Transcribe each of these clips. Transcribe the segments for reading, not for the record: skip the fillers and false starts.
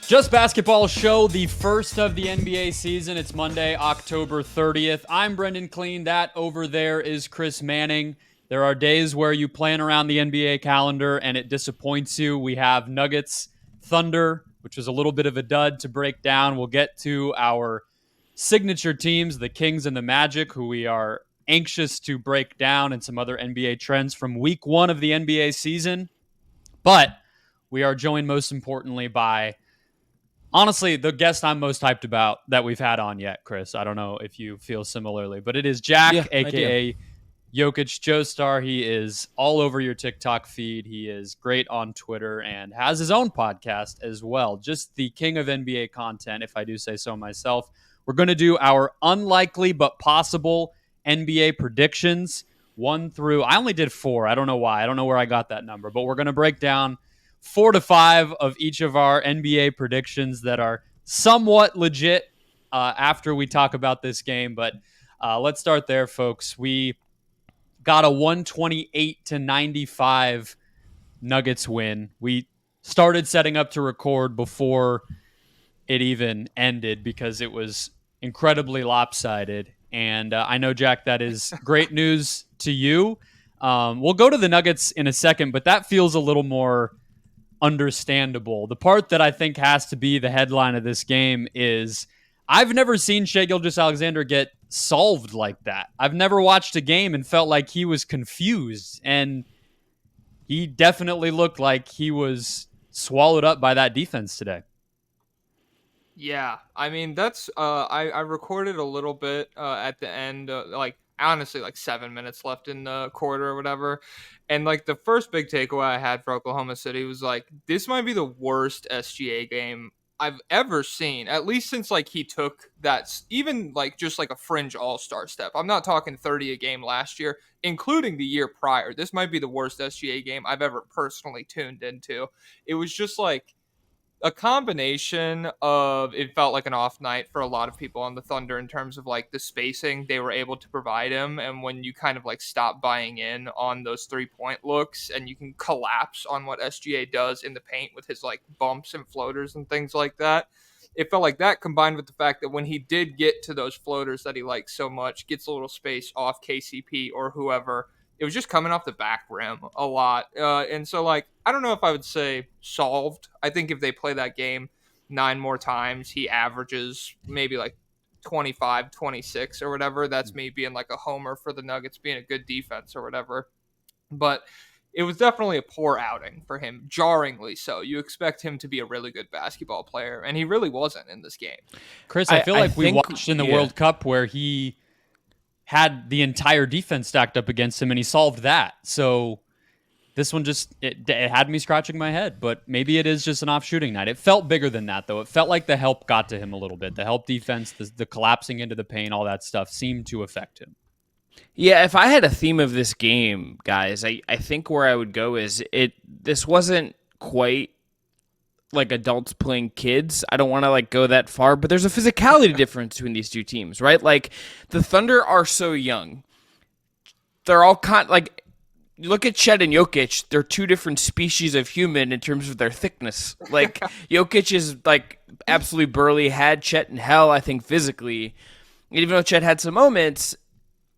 Just Basketball Show, the first of the NBA season. It's Monday, October 30th. I'm Brendon Kleen. That over there is Chris Manning. There are days where you plan around the NBA calendar and it disappoints you. We have Nuggets, Thunder, which was a little bit of a dud to break down. We'll get to our signature teams, the Kings and the Magic, who we are anxious to break down, and some other NBA trends from week one of the NBA season. But we are joined most importantly by, honestly, the guest I'm most hyped about that we've had on yet, Chris. I don't know if you feel similarly, but it is Jack, a.k.a. Jokicjoestar. He is all over your TikTok feed. He is great on Twitter and has his own podcast as well. Just the king of NBA content, if I do say so myself. We're going to do our unlikely but possible NBA predictions, 1 through, I only did 4. I don't know why. I don't know where I got that number, but we're going to break down 4 to 5 of each of our NBA predictions that are somewhat legit after we talk about this game. But let's start there, folks. We got a 128-95 Nuggets win. We started setting up to record before it even ended because it was incredibly lopsided. And I know, Jack, that is great news to you. We'll go to the Nuggets in a second, but that feels a little more understandable. The part that I think has to be the headline of this game is I've never seen Shai Gilgeous-Alexander get solved like that. I've never watched a game and felt like he was confused, and he definitely looked like he was swallowed up by that defense today. Yeah, I mean, that's I recorded a little bit at the end, honestly, 7 minutes left in the quarter or whatever. And the first big takeaway I had for Oklahoma City was this might be the worst SGA game I've ever seen, at least since he took that, even just a fringe all-star step. I'm not talking 30 a game last year, including the year prior. This might be the worst SGA game I've ever personally tuned into. It was just a combination of, it felt like an off night for a lot of people on the Thunder in terms of the spacing they were able to provide him, and when you kind of stop buying in on those 3-point looks and you can collapse on what SGA does in the paint with his bumps and floaters and things like that. It felt like that, combined with the fact that when he did get to those floaters that he likes so much, gets a little space off KCP or whoever, it was just coming off the back rim a lot. And so, I don't know if I would say solved. I think if they play that game 9 more times, he averages maybe 25, 26 or whatever. That's me being a homer for the Nuggets being a good defense or whatever. But it was definitely a poor outing for him, jarringly so. You expect him to be a really good basketball player, and he really wasn't in this game. Chris, I feel like we watched in the World Cup where he had the entire defense stacked up against him, and he solved that. So this one it had me scratching my head, but maybe it is just an off shooting night. It felt bigger than that, though. It felt like the help got to him a little bit. The help defense, the collapsing into the paint, all that stuff seemed to affect him. Yeah, if I had a theme of this game, guys, I think where I would go is this wasn't quite like adults playing kids. I don't want to go that far, but there's a physicality difference between these two teams, right? The Thunder are so young. They're all you look at Chet and Jokic, they're two different species of human in terms of their thickness. Jokic is absolutely burly, had Chet in hell, I think, physically. And even though Chet had some moments,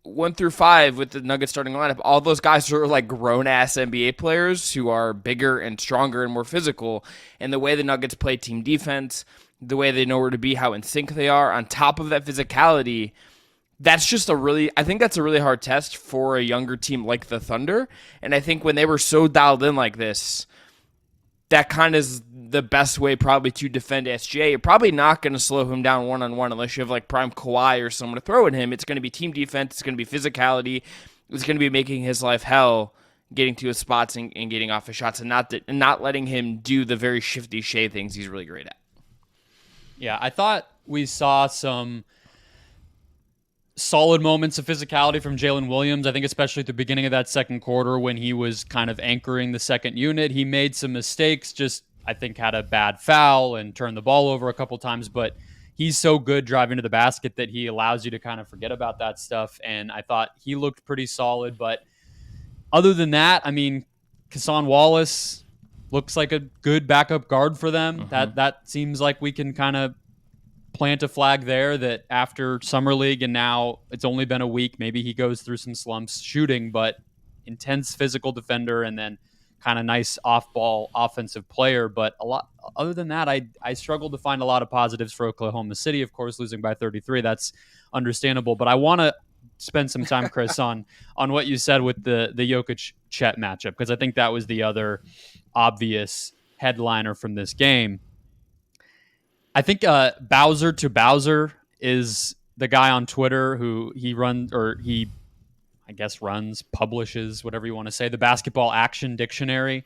1 through 5 with the Nuggets starting lineup, all those guys are grown-ass NBA players who are bigger and stronger and more physical. And the way the Nuggets play team defense, the way they know where to be, how in sync they are, on top of that physicality, that's just I think that's a really hard test for a younger team like the Thunder. And I think when they were so dialed in like this, that kind of is the best way probably to defend SGA. You're probably not going to slow him down one-on-one unless you have prime Kawhi or someone to throw at him. It's going to be team defense. It's going to be physicality. It's going to be making his life hell, getting to his spots and getting off his shots, and not letting him do the very shifty Shai things he's really great at. Yeah, I thought we saw some solid moments of physicality from Jalen Williams. I think especially at the beginning of that second quarter when he was kind of anchoring the second unit. He made some mistakes, I think had a bad foul and turned the ball over a couple times, but he's so good driving to the basket that he allows you to kind of forget about that stuff. And I thought he looked pretty solid. But other than that, I mean, Cason Wallace, looks like a good backup guard for them. That seems like we can kind of plant a flag there that after Summer League and now it's only been a week, maybe he goes through some slumps shooting, but intense physical defender and then kind of nice off-ball offensive player. But a lot other than that, I struggled to find a lot of positives for Oklahoma City. Of course, losing by 33, that's understandable. But I want to spend some time, Chris, on what you said with the Jokic-Chet matchup, because I think that was the other obvious headliner from this game. I think Bowser to Bowser is the guy on Twitter who publishes, whatever you want to say, the Basketball Action Dictionary.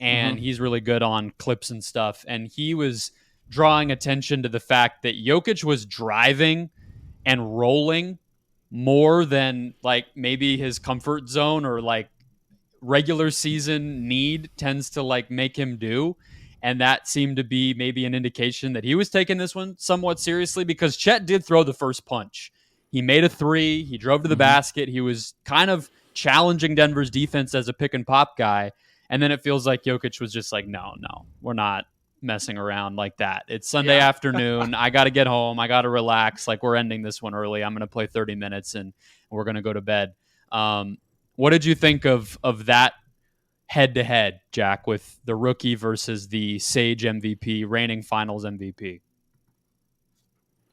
And he's really good on clips and stuff. And he was drawing attention to the fact that Jokic was driving and rolling more than like maybe his comfort zone or like regular season need tends to like make him do. And that seemed to be maybe an indication that he was taking this one somewhat seriously, because Chet did throw the first punch. He made a three. He drove to the basket. He was kind of challenging Denver's defense as a pick and pop guy. And then it feels like Jokic was just like, no, we're not messing around like that. It's Sunday afternoon. I got to get home. I got to relax. Like, we're ending this one early. I'm going to play 30 minutes and we're going to go to bed. What did you think of that head-to-head, Jack, with the rookie versus the Sage MVP, reigning Finals MVP?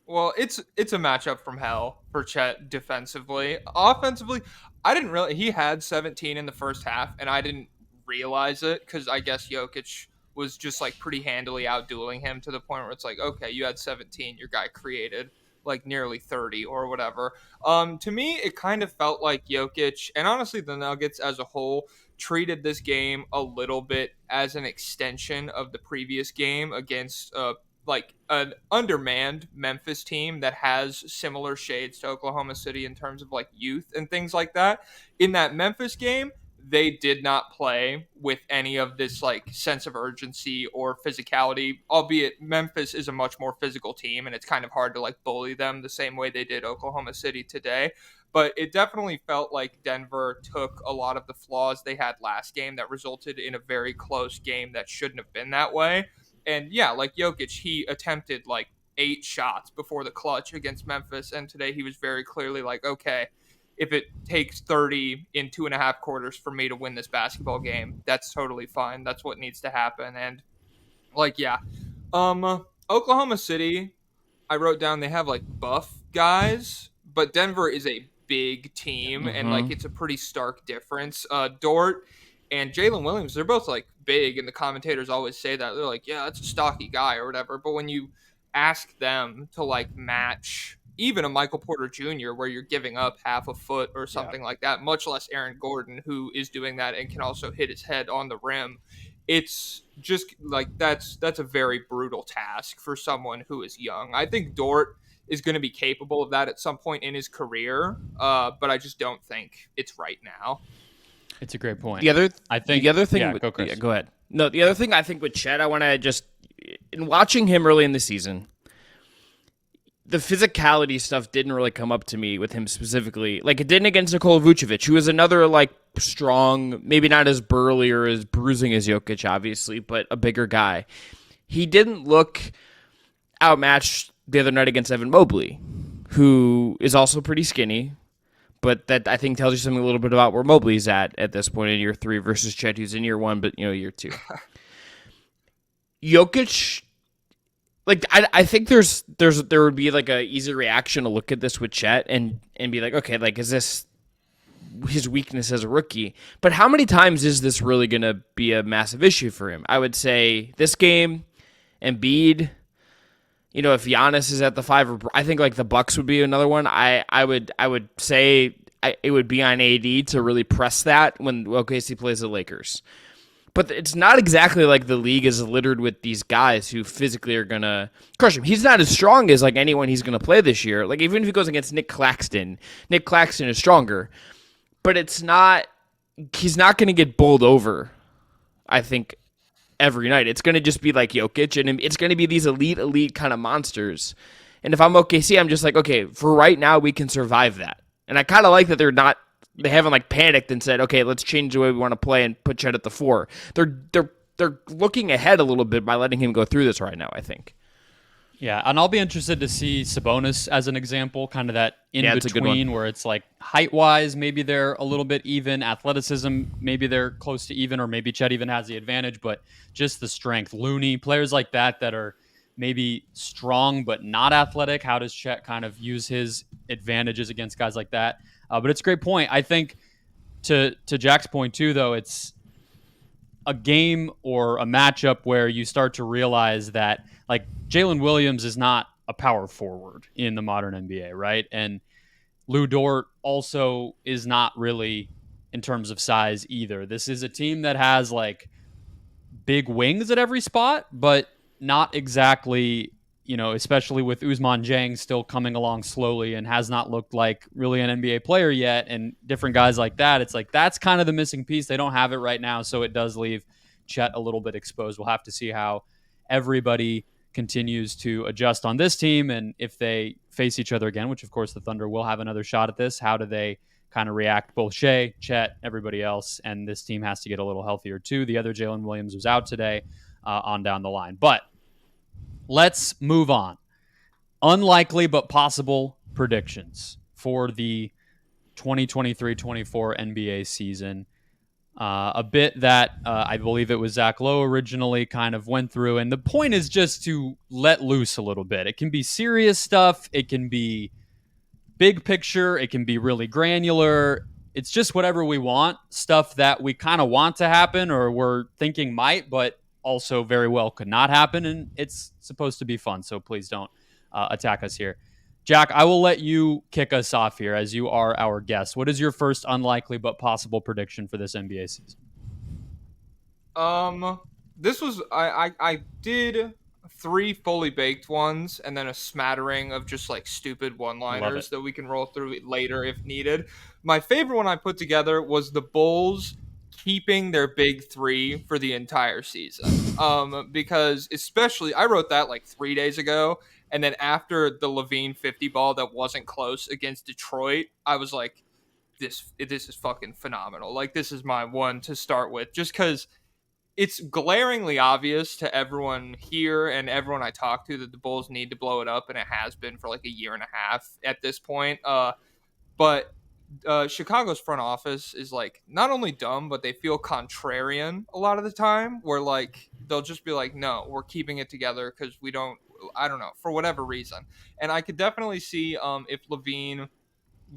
Well, it's a matchup from hell for Chet defensively. Offensively, he had 17 in the first half, and I didn't realize it because I guess Jokic was just like pretty handily outdueling him to the point where it's like, okay, you had 17, your guy created like nearly 30 or whatever. To me, it kind of felt like Jokic, and honestly the Nuggets as a whole, treated this game a little bit as an extension of the previous game against like an undermanned Memphis team that has similar shades to Oklahoma City in terms of like youth and things like that. In that Memphis game, they did not play with any of this like sense of urgency or physicality, albeit Memphis is a much more physical team and it's kind of hard to like bully them the same way they did Oklahoma City today. But it definitely felt like Denver took a lot of the flaws they had last game that resulted in a very close game that shouldn't have been that way. And yeah, like Jokic, he attempted like 8 shots before the clutch against Memphis. And today he was very clearly like, okay, if it takes 30 in 2.5 quarters for me to win this basketball game, that's totally fine. That's what needs to happen. And like, yeah, Oklahoma City, I wrote down they have like buff guys, but Denver is a big team and like it's a pretty stark difference. Dort and Jalen Williams, they're both like big, and the commentators always say that. They're like, yeah, that's a stocky guy or whatever. But when you ask them to like match even a Michael Porter Jr., where you're giving up half a foot or something like that, much less Aaron Gordon, who is doing that and can also hit his head on the rim, it's just like that's a very brutal task for someone who is young. I think Dort is going to be capable of that at some point in his career, but I just don't think it's right now. It's a great point. The other thing, go ahead. No, the other thing I think with Chet, I want to just, in watching him early in the season, the physicality stuff didn't really come up to me with him specifically. Like, it didn't against Nikola Vucevic, who was another, like, strong, maybe not as burly or as bruising as Jokic, obviously, but a bigger guy. He didn't look outmatched the other night against Evan Mobley, who is also pretty skinny, but that I think tells you something a little bit about where Mobley's at this point in year 3 versus Chet, who's in year 1, but, year 2. Jokic, like, I think there would be like a easy reaction to look at this with Chet and be like, okay, like, is this his weakness as a rookie? But how many times is this really going to be a massive issue for him? I would say this game, Embiid, if Giannis is at the 5, I think like the Bucks would be another one. I would say it would be on AD to really press that when OKC plays the Lakers. But it's not exactly like the league is littered with these guys who physically are going to crush him. He's not as strong as like anyone he's going to play this year. Like, even if he goes against Nick Claxton is stronger. But he's not going to get bowled over, I think, every night. It's going to just be like Jokic, and it's going to be these elite kind of monsters. And if I'm OKC, I'm just like, okay, for right now, we can survive that. And I kind of like that they haven't like panicked and said, okay, let's change the way we want to play and put Chet at the 4. They're they're looking ahead a little bit by letting him go through this right now, I think. Yeah, and I'll be interested to see Sabonis as an example, kind of that in-between where it's like height-wise, maybe they're a little bit even, athleticism, maybe they're close to even, or maybe Chet even has the advantage, but just the strength. Looney, players like that are maybe strong but not athletic. How does Chet kind of use his advantages against guys like that? But it's a great point. I think to Jack's point too, though, it's a game or a matchup where you start to realize that like Jalen Williams is not a power forward in the modern NBA, right? And Lou Dort also is not really in terms of size either. This is a team that has like big wings at every spot, but not exactly, especially with Ousmane Dieng still coming along slowly and has not looked like really an NBA player yet, and different guys like that. It's like that's kind of the missing piece. They don't have it right now, so it does leave Chet a little bit exposed. We'll have to see how everybody continues to adjust on this team, and if they face each other again, which of course the Thunder will have another shot at this, how do they kind of react? Both Shea, Chet, everybody else, and this team has to get a little healthier too. The other Jalen Williams was out today, on down the line. But let's move on. Unlikely but possible predictions for the 2023-24 NBA season. A bit that I believe it was Zach Lowe originally kind of went through. And the point is just to let loose a little bit. It can be serious stuff. It can be big picture. It can be really granular. It's just whatever we want. Stuff that we kind of want to happen or we're thinking might, but also very well could not happen. And it's supposed to be fun. So please don't attack us here. Jack, I will let you kick us off here as you are our guest. What is your first unlikely but possible prediction for this NBA season? This was I did 3 fully baked ones and then a smattering of just like stupid one-liners that we can roll through later if needed. My favorite one I put together was the Bulls keeping their big 3 for the entire season. Because especially I wrote that like 3 days ago. And then after the Levine 50 ball that wasn't close against Detroit, I was like, this is fucking phenomenal. Like, this is my one to start with. Just because it's glaringly obvious to everyone here and everyone I talk to that the Bulls need to blow it up, and it has been for like a year and a half at this point. But Chicago's front office is like not only dumb, but they feel contrarian a lot of the time, where like they'll just be like, no, we're keeping it together because I don't know, for whatever reason. And I could definitely see if Levine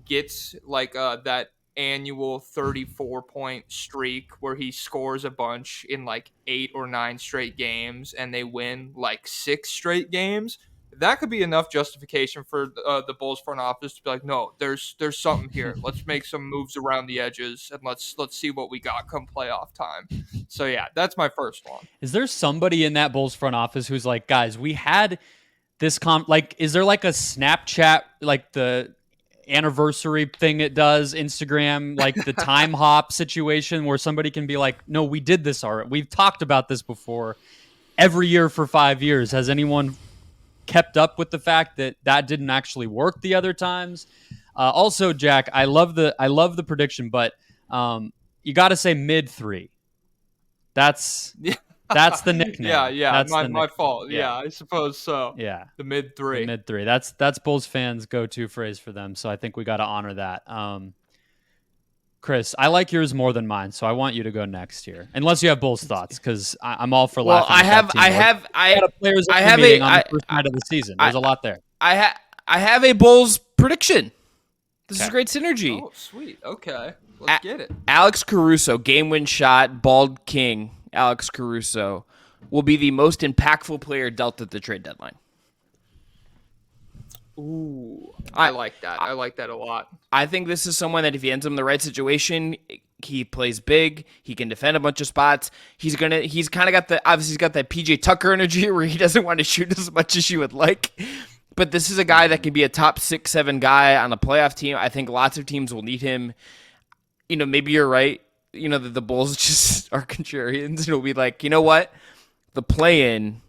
gets like that annual 34-point streak where he scores a bunch in like 8 or 9 straight games and they win like 6 straight games, that could be enough justification for the Bulls front office to be like, no, there's something here. Let's make some moves around the edges and let's see what we got come playoff time. So yeah, that's my first one. Is there somebody in that Bulls front office who's like, guys, we had this is there like a Snapchat, like the anniversary thing it does, Instagram, like the time hop situation where somebody can be like, no, we did this already. We've talked about this before every year for 5 years. Has anyone kept up with the fact that didn't actually work the other times? Also, Jack, I love the prediction, but you got to say mid 3. That's the nickname. Yeah. That's my fault. Yeah, I suppose so. Yeah, the mid 3. The mid 3. That's Bulls fans' go-to phrase for them. So I think we got to honor that. Chris, I like yours more than mine, so I want you to go next here. Unless you have Bulls thoughts, because I'm all for laughing. Well, I have the first night of the season. There's a lot there. I have a Bulls prediction. This is great synergy. Oh, sweet. Okay, let's get it. Alex Caruso, game-win shot, bald king. Alex Caruso will be the most impactful player dealt at the trade deadline. Ooh, I like that. I like that a lot. I think this is someone that if he ends up in the right situation, he plays big. He can defend a bunch of spots. He's kind of got he's got that PJ Tucker energy where he doesn't want to shoot as much as you would like. But this is a guy that can be a top 6-7 guy on a playoff team. I think lots of teams will need him. Maybe you're right. That the Bulls just are contrarians. It'll be like, you know what? The play-in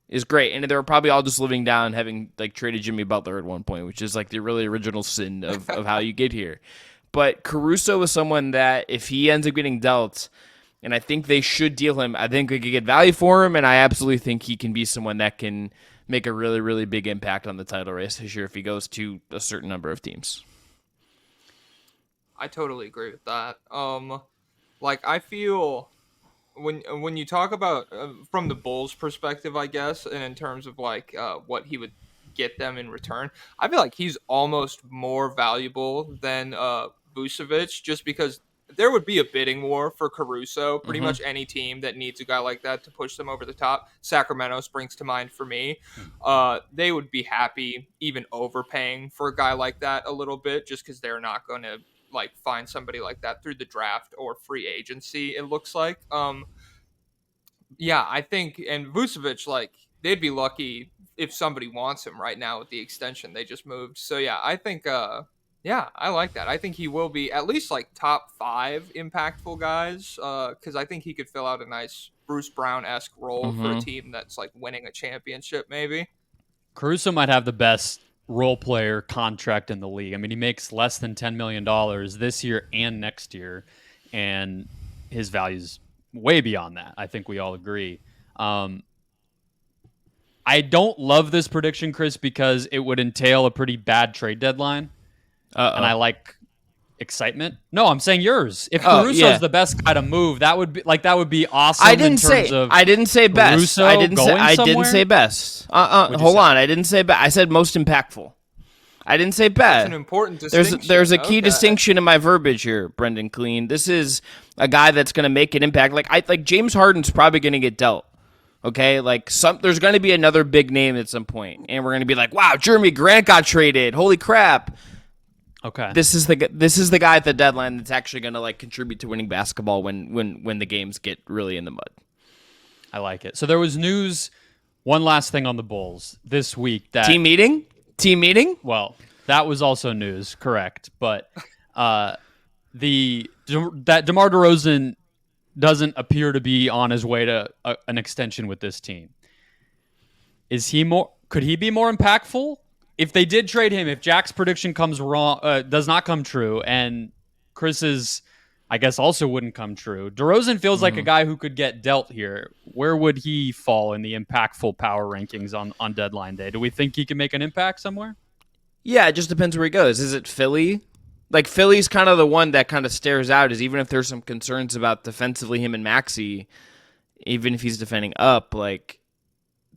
is great. And they were probably all just living down having like traded Jimmy Butler at one point, which is like the really original sin of how you get here. But Caruso is someone that if he ends up getting dealt, And I think they should deal him. I think they could get value for him, and I absolutely think he can be someone that can make a really, really big impact on the title race this year if he goes to a certain number of teams. I totally agree with that. Like I feel when you talk about from the Bulls' perspective, I guess, and in terms of like what he would get them in return, I feel like he's almost more valuable than Vucevic, just because there would be a bidding war for Caruso. Pretty much any team that needs a guy like that to push them over the top. Sacramento springs to mind for me. They would be happy even overpaying for a guy like that a little bit, just because they're not going to like find somebody like that through the draft or free agency. It looks like. Yeah, I think, and Vucevic, like they'd be lucky if somebody wants him right now with the extension they just moved. So yeah, I think. Yeah, I like that. I think he will be at least like top 5 impactful guys, because I think he could fill out a nice Bruce Brown-esque role for a team that's like winning a championship, maybe. Caruso might have the best role player contract in the league. I mean, he makes less than $10 million this year and next year, and his value's way beyond that. I think we all agree. I don't love this prediction, Chris, because it would entail a pretty bad trade deadline. And I like excitement. No, I'm saying yours. If Caruso's the best guy to move, that would be awesome. I didn't say best. I didn't say best. Hold on. I didn't say best. I said most impactful. I didn't say best. That's an important distinction. There's a key distinction in my verbiage here, Brendon Kleen. This is a guy that's going to make an impact. Like James Harden's probably going to get dealt. Okay, like there's going to be another big name at some point, and we're going to be like, wow, Jeremy Grant got traded. Holy crap. Okay. This is the guy at the deadline that's actually going to like contribute to winning basketball when the games get really in the mud. I like it. So there was news. One last thing on the Bulls this week. That team meeting. Well, that was also news, correct? But that DeMar DeRozan doesn't appear to be on his way to an extension with this team. Is he more? Could he be more impactful? If they did trade him, if Jack's prediction does not come true, and Chris's, I guess, also wouldn't come true, DeRozan feels like a guy who could get dealt here. Where would he fall in the impactful power rankings on deadline day? Do we think he can make an impact somewhere? Yeah, it just depends where he goes. Is it Philly? Like, Philly's kind of the one that kind of stares out, is even if there's some concerns about defensively him and Maxey, even if he's defending up, like,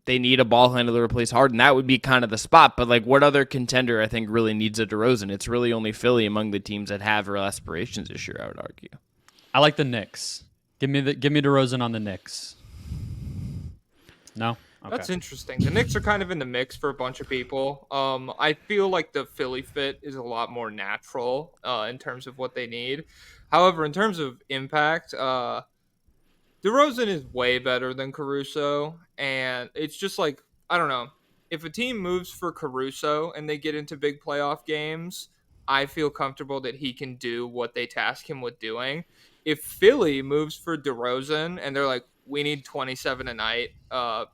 they need a ball handler to replace Harden. That would be kind of the spot. But like, what other contender I think really needs a DeRozan? It's really only Philly among the teams that have real aspirations this year, I would argue. I like the Knicks. Give me DeRozan on the Knicks. No? Okay. That's interesting. The Knicks are kind of in the mix for a bunch of people. I feel like the Philly fit is a lot more natural in terms of what they need. However, in terms of impact, DeRozan is way better than Caruso, and it's just like, I don't know. If a team moves for Caruso and they get into big playoff games, I feel comfortable that he can do what they task him with doing. If Philly moves for DeRozan and they're like, we need 27 a night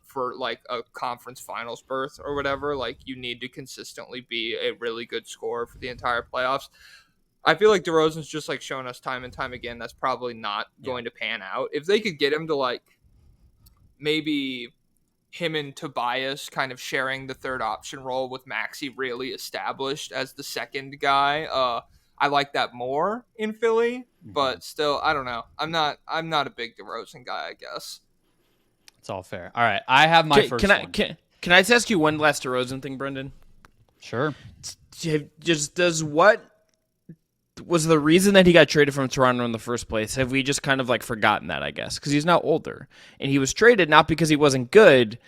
for like a conference finals berth or whatever, like you need to consistently be a really good scorer for the entire playoffs, I feel like DeRozan's just like shown us time and time again that's probably not going to pan out. If they could get him to like maybe him and Tobias kind of sharing the third option role with Maxey really established as the second guy, I like that more in Philly. But still, I don't know. I'm not a big DeRozan guy, I guess. It's all fair. All right, I have my first one. Can I just ask you one last DeRozan thing, Brendon? Sure. What was the reason that he got traded from Toronto in the first place? Have we just kind of like forgotten that, I guess? Because he's now older. And he was traded not because he wasn't good.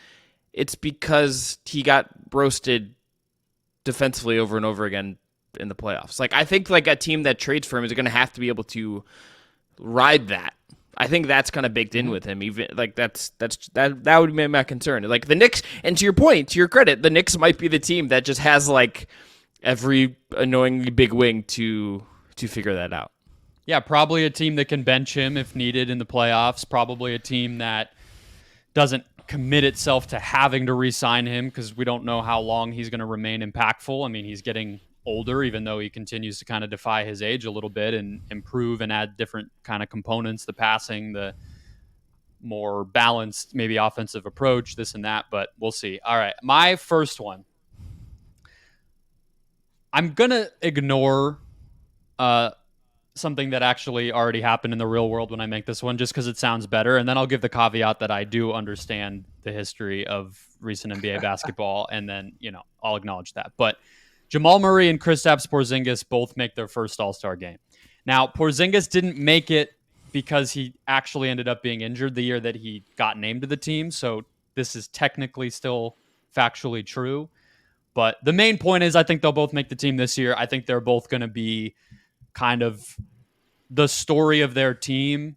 It's because he got roasted defensively over and over again in the playoffs. Like, I think like a team that trades for him is going to have to be able to ride that. I think that's kind of baked in with him. Even like that would be my concern. Like the Knicks, and to your point, to your credit, the Knicks might be the team that just has like every annoyingly big wing to figure that out. Yeah, probably a team that can bench him if needed in the playoffs. Probably a team that doesn't commit itself to having to re-sign him because we don't know how long he's going to remain impactful. I mean, he's getting older, even though he continues to kind of defy his age a little bit and improve and add different kind of components, the passing, the more balanced, maybe offensive approach, this and that, but we'll see. All right. My first one. I'm going to ignore something that actually already happened in the real world when I make this one, just because it sounds better. And then I'll give the caveat that I do understand the history of recent NBA basketball. And then, I'll acknowledge that. But Jamal Murray and Kristaps Porzingis both make their first All-Star game. Now, Porzingis didn't make it because he actually ended up being injured the year that he got named to the team. So this is technically still factually true. But the main point is I think they'll both make the team this year. I think they're both going to be kind of the story of their team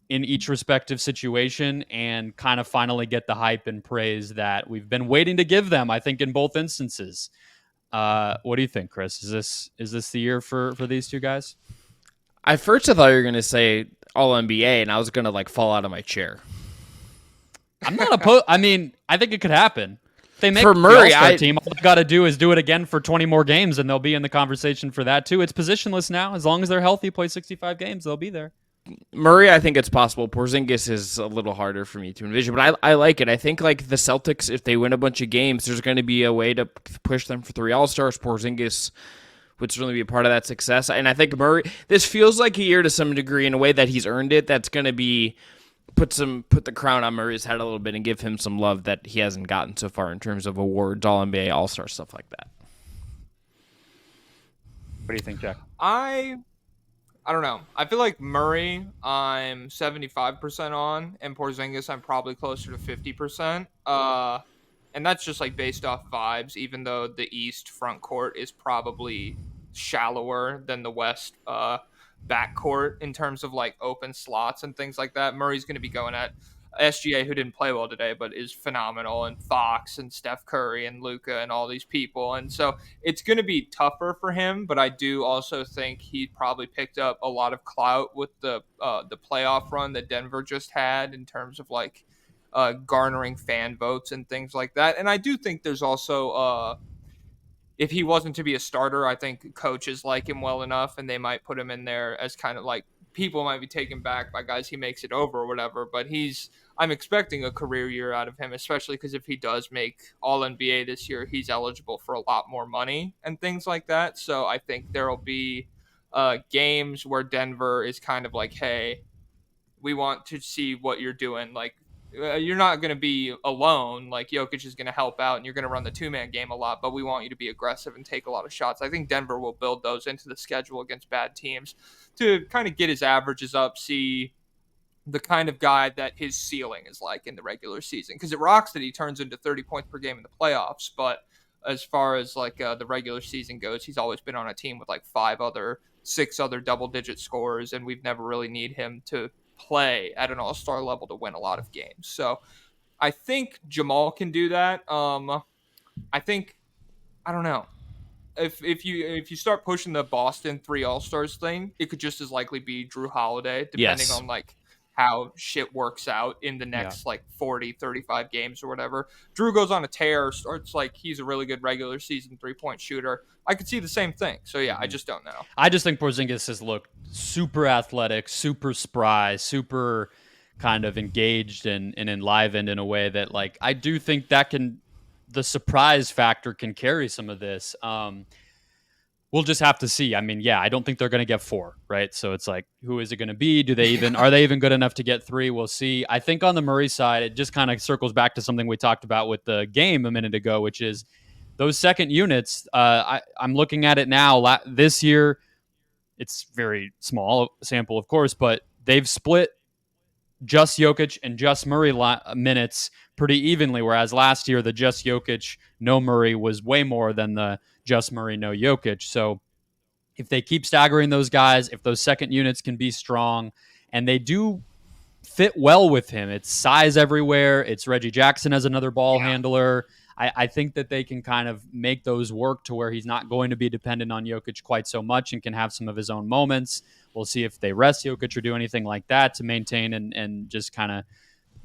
in each respective situation and kind of finally get the hype and praise that we've been waiting to give them, I think, in both instances. What do you think, Chris? Is this the year for these two guys? I first thought you were going to say All NBA, and I was going to fall out of my chair. I'm not opposed. I mean, I think it could happen. If they make for Murray, the All-Star team, all they've got to do is do it again for 20 more games, and they'll be in the conversation for that too. It's positionless now. As long as they're healthy, play 65 games, they'll be there. Murray, I think it's possible. Porzingis is a little harder for me to envision, but I like it. I think the Celtics, if they win a bunch of games, there's going to be a way to push them for 3 All-Stars. Porzingis would certainly be a part of that success. And I think Murray, this feels like a year to some degree in a way that he's earned it. That's going to be put the crown on Murray's head a little bit and give him some love that he hasn't gotten so far in terms of awards, All-NBA, All-Star, stuff like that. What do you think, Jack? I don't know. I feel like Murray, I'm 75% on, and Porzingis, I'm probably closer to 50%. And that's just based off vibes, even though the East front court is probably shallower than the West backcourt in terms of open slots and things like that. Murray's going to be going at SGA, who didn't play well today, but is phenomenal, and Fox and Steph Curry and Luka and all these people. And so it's going to be tougher for him, but I do also think he probably picked up a lot of clout with the playoff run that Denver just had in terms of garnering fan votes and things like that. And I do think there's also if he wasn't to be a starter, I think coaches like him well enough, and they might put him in there as kind of people might be taken back by guys he makes it over or whatever. But I'm expecting a career year out of him, especially because if he does make All NBA this year, he's eligible for a lot more money and things like that. So I think there will be games where Denver is kind of hey, we want to see what you're doing. You're not going to be alone. Jokic is going to help out, and you're going to run the 2-man game a lot, but we want you to be aggressive and take a lot of shots. I think Denver will build those into the schedule against bad teams to kind of get his averages up, see the kind of guy that his ceiling is in the regular season. Because it rocks that he turns into 30 points per game in the playoffs, but as far as the regular season goes, he's always been on a team with 6 other double-digit scorers, and we've never really need him to play at an all-star level to win a lot of games. So I think Jamal can do that. I don't know. If you start pushing the Boston 3 all-stars thing, it could just as likely be Drew Holiday, depending on how shit works out in the next 40, 35 games or whatever. Drew goes on a tear, starts he's a really good regular season 3-point shooter. I could see the same thing. So yeah, I just don't know. I just think Porzingis has looked super athletic, super spry, super kind of engaged and enlivened in a way that I do think that the surprise factor can carry some of this. We'll just have to see. I mean, yeah, I don't think they're going to get 4, right? So it's who is it going to be? Are they even good enough to get 3? We'll see. I think on the Murray side, it just kind of circles back to something we talked about with the game a minute ago, which is those second units. I'm looking at it now. This year, it's very small sample, of course, but they've split just Jokic and just Murray minutes pretty evenly, whereas last year the just Jokic, no Murray was way more than the just Murray, no Jokic. So if they keep staggering those guys, if those second units can be strong, and they do fit well with him, it's size everywhere. It's Reggie Jackson as another ball handler. I think that they can kind of make those work to where he's not going to be dependent on Jokic quite so much and can have some of his own moments. We'll see if they rest Jokic or do anything like that to maintain and just kind of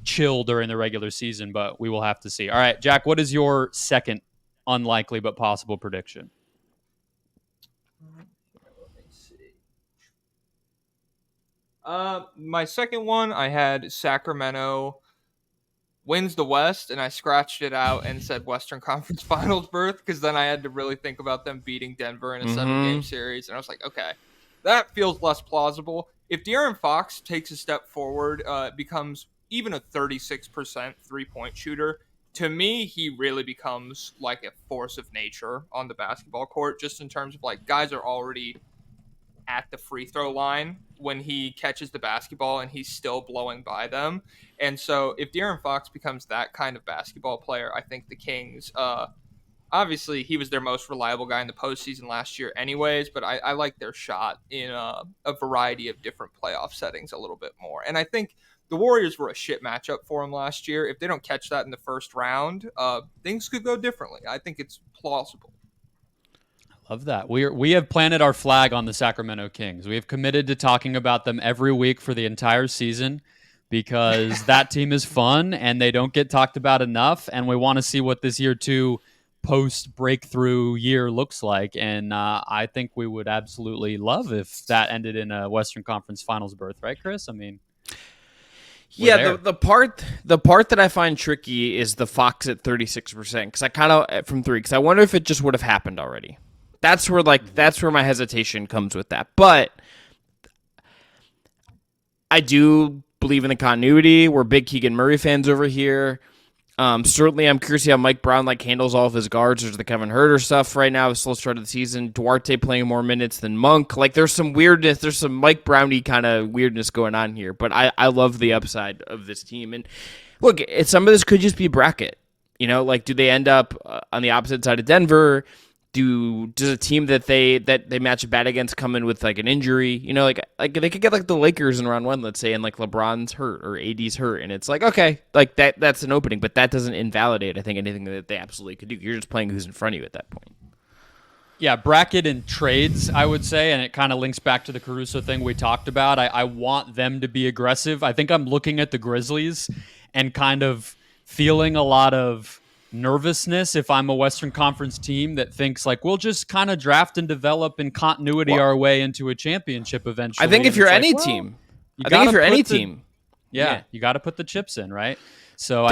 chill during the regular season, but we will have to see. All right, Jack, what is your second unlikely but possible prediction? see. My second one, I had Sacramento wins the West, and I scratched it out and said Western Conference Finals berth because then I had to really think about them beating Denver in a 7-game series, and I was like, okay, that feels less plausible. If De'Aaron Fox takes a step forward, becomes even a 36% three-point shooter, to me, he really becomes like a force of nature on the basketball court, just in terms of like guys are already at the free throw line when he catches the basketball and he's still blowing by them. And so if De'Aaron Fox becomes that kind of basketball player, I think the Kings, obviously he was their most reliable guy in the postseason last year anyways, but I like their shot in a variety of different playoff settings a little bit more. And I think the Warriors were a shit matchup for him last year. If they don't catch that in the first round, things could go differently. I think it's plausible. Love that. We have planted our flag on the Sacramento Kings. We have committed to talking about them every week for the entire season because that team is fun and they don't get talked about enough. And we want to see what this year 2 post breakthrough year looks like. And I think we would absolutely love if that ended in a Western Conference Finals berth, right, Chris? I mean, yeah, the part that I find tricky is the Fox at 36% because I kind of from 3 because I wonder if it just would have happened already. That's where my hesitation comes with that. But I do believe in the continuity. We're big Keegan Murray fans over here. Certainly, I'm curious to see how Mike Brown handles all of his guards. There's the Kevin Huerter stuff right now. Slow start of the season. Duarte playing more minutes than Monk. There's some weirdness. There's some Mike Browny kind of weirdness going on here. But I love the upside of this team. And look, some of this could just be bracket. Do they end up on the opposite side of Denver? Does a team that they match bad against come in with an injury? They could get the Lakers in round 1, let's say, and LeBron's hurt or AD's hurt, and it's okay, that's an opening, but that doesn't invalidate I think anything that they absolutely could do. You're just playing who's in front of you at that point. Yeah, bracket and trades, I would say, and it kind of links back to the Caruso thing we talked about. I want them to be aggressive. I think I'm looking at the Grizzlies and kind of feeling a lot of nervousness if I'm a Western Conference team that thinks we'll just kind of draft and develop in continuity our way into a championship eventually. I think if you're any team, you got to put the chips in, right? So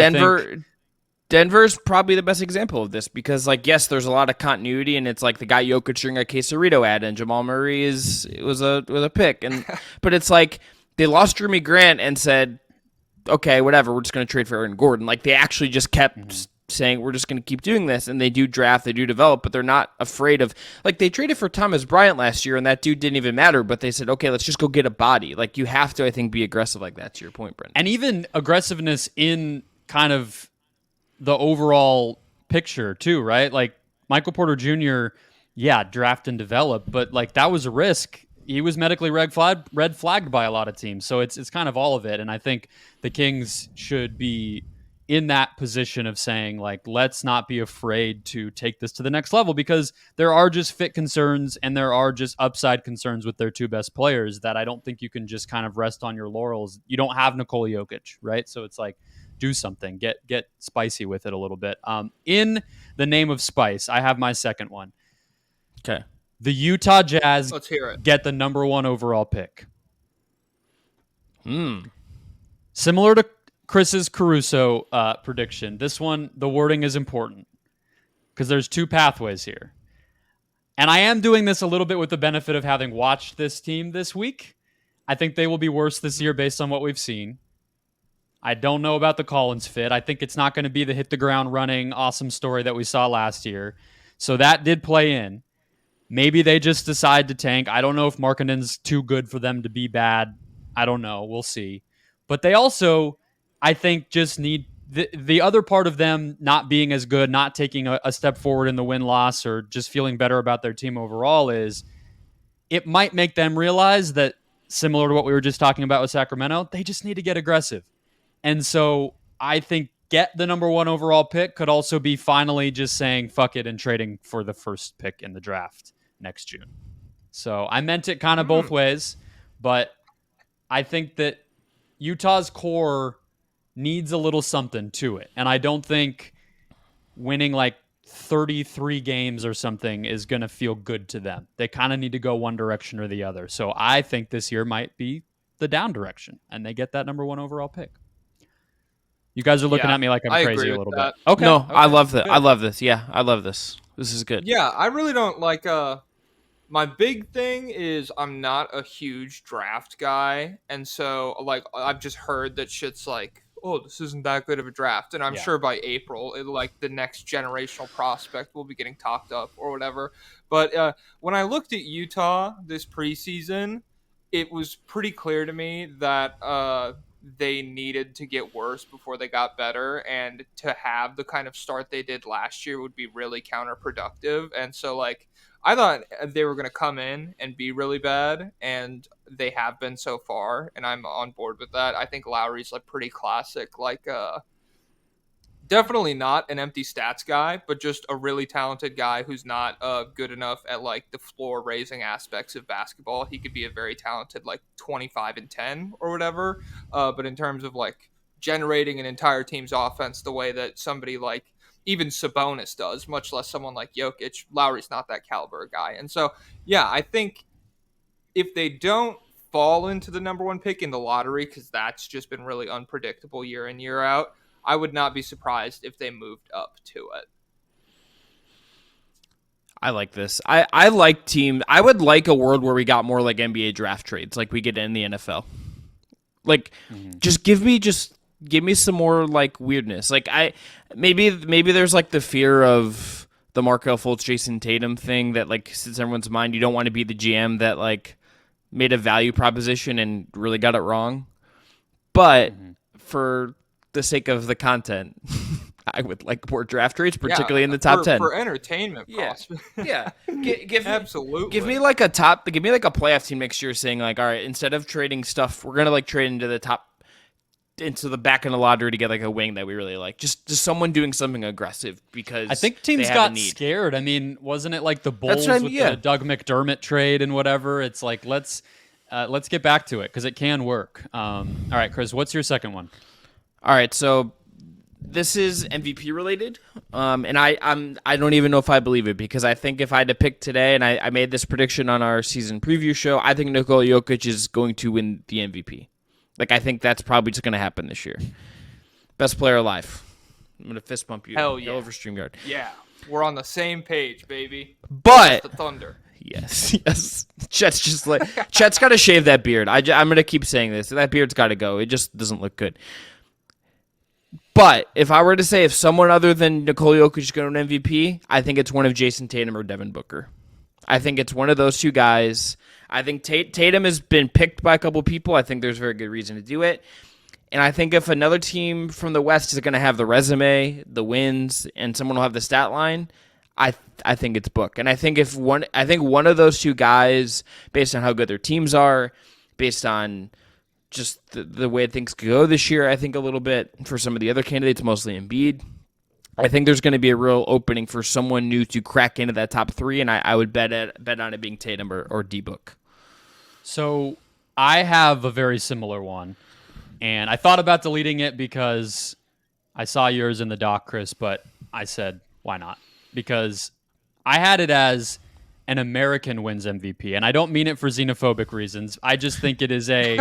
Denver's probably the best example of this because yes, there's a lot of continuity and it's the guy Jokic during a Quesarito ad and Jamal Murray was a pick but it's they lost Jeremy Grant and said, okay, whatever, we're just going to trade for Aaron Gordon. They actually just kept saying we're just going to keep doing this, and they do draft, they do develop, but they're not afraid of they traded for Thomas Bryant last year and that dude didn't even matter, but they said, okay, let's just go get a body. You have to, I think, be aggressive like that, to your point, Brendon. And even aggressiveness in kind of the overall picture too, right? Michael Porter Jr., draft and develop, but that was a risk. He was medically red flagged by a lot of teams, so it's kind of all of it, and I think the Kings should be in that position of saying, let's not be afraid to take this to the next level because there are just fit concerns and there are just upside concerns with their 2 best players that I don't think you can just kind of rest on your laurels. You don't have Nikola Jokic, right? So it's do something, get spicy with it a little bit. In the name of spice, I have my second one. Okay. The Utah Jazz Let's hear it. Get the number 1 overall pick. Similar to Chris's Caruso prediction, this one, the wording is important because there's 2 pathways here. And I am doing this a little bit with the benefit of having watched this team this week. I think they will be worse this year based on what we've seen. I don't know about the Collins fit. I think it's not going to be the hit the ground running awesome story that we saw last year. So that did play in. Maybe they just decide to tank. I don't know if Markkanen's too good for them to be bad. I don't know. We'll see. But they also, I think, just need the other part of them not being as good, not taking a step forward in the win-loss or just feeling better about their team overall is it might make them realize that, similar to what we were just talking about with Sacramento, they just need to get aggressive. And so I think get the number 1 overall pick could also be finally just saying fuck it and trading for the first pick in the draft next June. So I meant it kind of both ways, but I think that Utah's core needs a little something to it. And I don't think winning 33 games or something is going to feel good to them. They kind of need to go one direction or the other. So I think this year might be the down direction, and they get that number 1 overall pick. You guys are looking at me like I'm I crazy agree a with little that. bit. Okay. No, I love that. Good. I love this. Yeah, I love this. This is good. Yeah, I really don't like my big thing is I'm not a huge draft guy, and so like I've just heard that shit's like, oh, this isn't that good of a draft, and I'm sure by April, like the next generational prospect will be getting talked up or whatever. But when I looked at Utah this preseason, it was pretty clear to me that they needed to get worse before they got better, and to have the kind of start they did last year would be really counterproductive. And so like I thought they were going to come in and be really bad, and they have been so far, and I'm on board with that. I think Lowry's like pretty classic, like definitely not an empty stats guy, but just a really talented guy who's not good enough at like the floor raising aspects of basketball. He could be a very talented like 25 and 10 or whatever, but in terms of like generating an entire team's offense the way that somebody like even Sabonis does, much less someone like Jokic, Lowry's not that caliber guy. And so, yeah, I think if they don't fall into the number 1 pick in the lottery, because that's just been really unpredictable year in, year out, I would not be surprised if they moved up to it. I like this. I like team. I would like a world where we got more like NBA draft trades like we get in the NFL. Like, just give me some more like weirdness. Like maybe there's like the fear of the Markelle Fultz, Jason Tatum thing that like sits in everyone's mind. You don't want to be the GM that like made a value proposition and really got it wrong. But for the sake of the content, I would like more draft trades, particularly in the top 10 for entertainment. Yeah. Give absolutely. Give me like a playoff team next year saying like, all right, instead of trading stuff, we're gonna like trade into the back in the lottery to get like a wing that we really like. Just someone doing something aggressive because I think teams got scared. I mean, wasn't it like the Bulls with the Doug McDermott trade and whatever? It's like let's get back to it because it can work. All right, Chris, what's your second one? All right, so this is MVP related, and I don't even know if I believe it because I think if I had to pick today, and I made this prediction on our season preview show, I think Nikola Jokic is going to win the MVP. Like, I think that's probably just going to happen this year. Best player alive. I'm going to fist bump you. Hell yeah. Go over StreamYard. Yeah. We're on the same page, baby. But the Thunder. Yes. Chet's just like Chet's got to shave that beard. I'm going to keep saying this. That beard's got to go. It just doesn't look good. But if I were to say if someone other than Nikola Jokic is going to win MVP, I think it's one of Jason Tatum or Devin Booker. I think it's one of those two guys. I think Tatum has been picked by a couple people. I think there's very good reason to do it. And I think if another team from the West is going to have the resume, the wins, and someone will have the stat line, I think it's Book. And I think one of those two guys, based on how good their teams are, based on just the way things could go this year, I think a little bit for some of the other candidates, mostly Embiid, I think there's going to be a real opening for someone new to crack into that top 3, and I would bet on it being Tatum or D-Book. So I have a very similar one, and I thought about deleting it because I saw yours in the doc, Chris, but I said, why not? Because I had it as an American wins MVP, and I don't mean it for xenophobic reasons. I just think it is a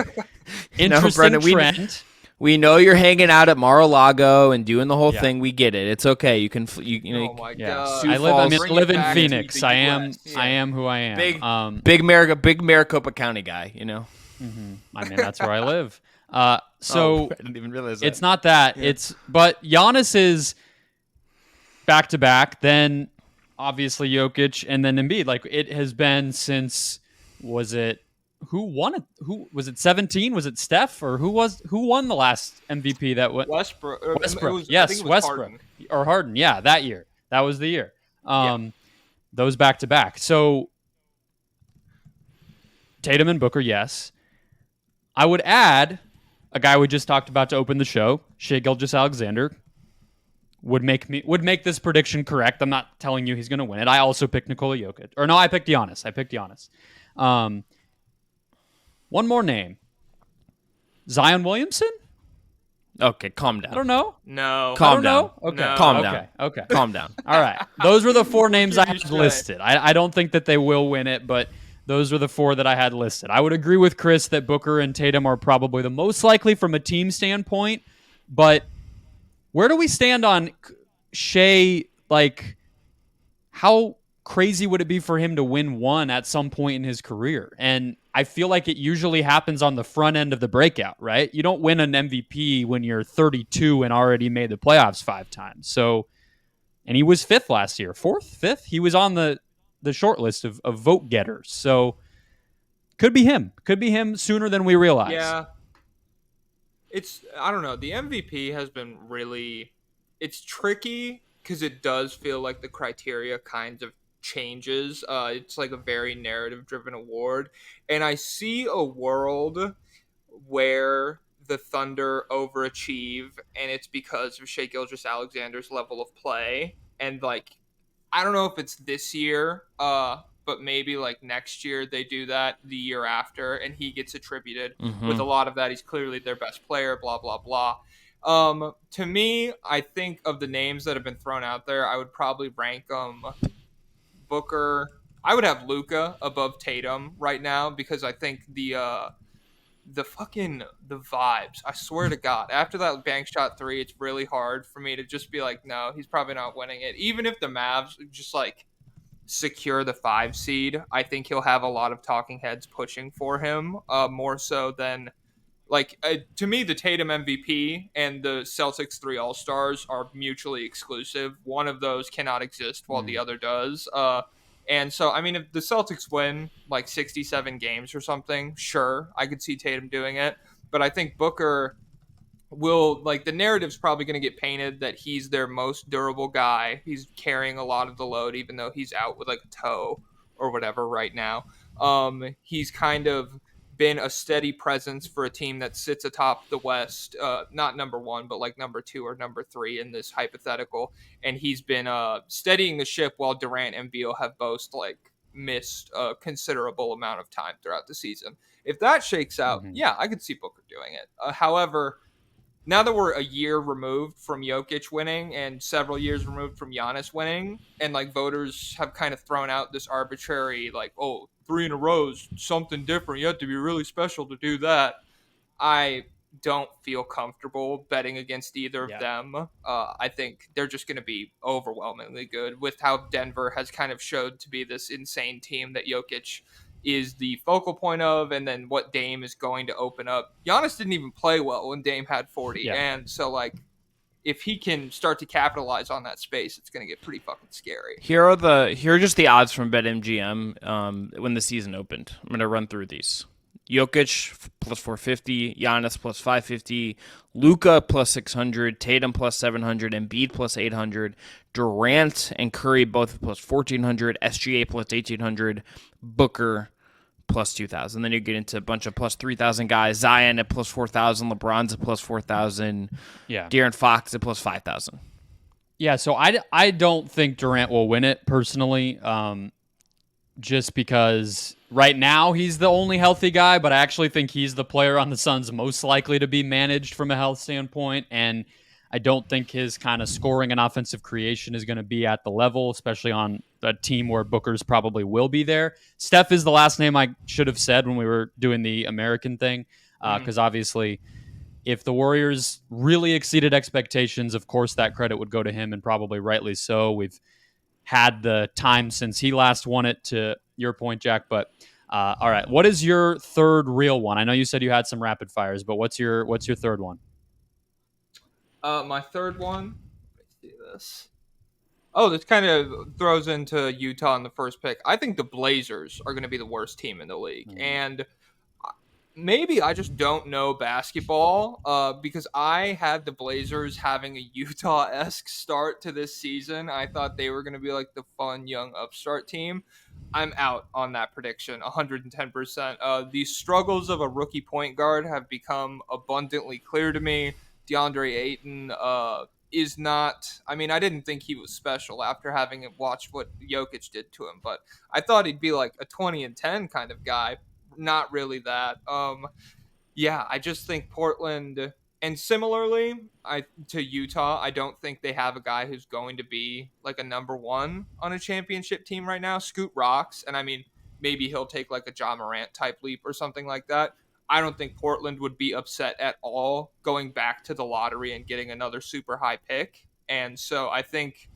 interesting trend. We know you're hanging out at Mar-a-Lago and doing the whole thing. We get it. It's okay. You can. Oh my God! I live in Phoenix. I am who I am. Big Maricopa County guy. You know. Mm-hmm. I mean, that's where I live. I didn't even realize that. It's not that. Yeah. But Giannis is back to back. Then obviously Jokic, and then Embiid. Like it has been since. Was it? Who won it? Who was it? 17? Was it Steph or who won the last MVP that went? Westbrook. Yes, Westbrook or Harden. Yeah, that year. That was the year. Those back to back. So Tatum and Booker, yes. I would add a guy we just talked about to open the show, Shai Gilgeous-Alexander. Would make this prediction correct. I'm not telling you he's going to win it. I also picked Nikola Jokic. Or no, I picked Giannis. One more name. Zion Williamson? Okay, calm I down. don't know. No. I Calm don't know. down. Okay. No. Calm Okay. down. Okay. Calm down. All right. Those were the four names I can you had say? listed. I don't think that they will win it, but those were the four that I had listed. I would agree with Chris that Booker and Tatum are probably the most likely from a team standpoint, but where do we stand on Shea? Like, how crazy would it be for him to win one at some point in his career? And I feel like it usually happens on the front end of the breakout, right? You don't win an MVP when you're 32 and already made the playoffs 5 times. So, and he was fifth last year, fourth, fifth. He was on the short list of vote getters. So, could be him. Could be him sooner than we realize. Yeah. I don't know. The MVP has been really, it's tricky because it does feel like the criteria kind of changes. It's like a very narrative driven award. And I see a world where the Thunder overachieve and it's because of Shea Gilgeous-Alexander's level of play. And like, I don't know if it's this year, but maybe like next year they do that, the year after, and he gets attributed with a lot of that. He's clearly their best player, blah, blah, blah. To me, I think of the names that have been thrown out there, I would probably rank Booker. I would have Luka above Tatum right now because I think the vibes. I swear to God, after that bank shot three, it's really hard for me to just be like, no, he's probably not winning it. Even if the Mavs just like secure the 5 seed, I think he'll have a lot of talking heads pushing for him, more so than like to me the Tatum MVP and the Celtics 3 All-Stars are mutually exclusive. One of those cannot exist while the other does. And so, I mean, if the Celtics win like 67 games or something, sure, I could see Tatum doing it. But I think Booker will, like, the narrative's probably going to get painted that he's their most durable guy. He's carrying a lot of the load, even though he's out with like a toe or whatever right now. He's kind of been a steady presence for a team that sits atop the West, not number one, but like number 2 or number 3 in this hypothetical. And he's been steadying the ship while Durant and Beal have both like missed a considerable amount of time throughout the season. If that shakes out, yeah, I could see Booker doing it. However, now that we're a year removed from Jokic winning and several years removed from Giannis winning, and like voters have kind of thrown out this arbitrary, like, oh, 3 in a row is something different. You have to be really special to do that. I don't feel comfortable betting against either of them. I think they're just going to be overwhelmingly good with how Denver has kind of showed to be this insane team that Jokic is the focal point of, and then what Dame is going to open up. Giannis didn't even play well when Dame had 40, and so like if he can start to capitalize on that space, it's going to get pretty fucking scary. Here are just the odds from BetMGM when the season opened. I'm going to run through these. Jokic plus 450, Giannis plus 550, Luka plus 600, Tatum plus 700, Embiid plus 800, Durant and Curry both plus 1400, SGA plus 1800, Booker plus 2,000. Then you get into a bunch of plus 3,000 guys. Zion at plus 4,000, LeBron's at plus 4,000, De'Aaron Fox at plus 5,000. Yeah, so I don't think Durant will win it personally, just because right now he's the only healthy guy, but I actually think he's the player on the Suns most likely to be managed from a health standpoint, and I don't think his kind of scoring and offensive creation is going to be at the level, especially on a team where Booker's probably will be there. Steph is the last name I should have said when we were doing the American thing, because obviously if the Warriors really exceeded expectations, of course that credit would go to him, and probably rightly so. We've had the time since he last won it, to your point, Jack. But all right, what is your third real one? I know you said you had some rapid fires, but what's your third one? My third one. Let me see this. Oh, this kind of throws into Utah in the first pick. I think the Blazers are going to be the worst team in the league, and maybe I just don't know basketball because I had the Blazers having a Utah-esque start to this season. I thought they were going to be like the fun young upstart team. I'm out on that prediction 110%. The struggles of a rookie point guard have become abundantly clear to me. DeAndre Ayton is not, I mean, I didn't think he was special after having watched what Jokic did to him, but I thought he'd be like a 20-10 kind of guy. Not really that. Yeah, I just think Portland And similarly, to Utah, I don't think they have a guy who's going to be like a number one on a championship team right now. Scoot rocks, and I mean, maybe he'll take like a Ja Morant type leap or something like that. I don't think Portland would be upset at all going back to the lottery and getting another super high pick. And so I think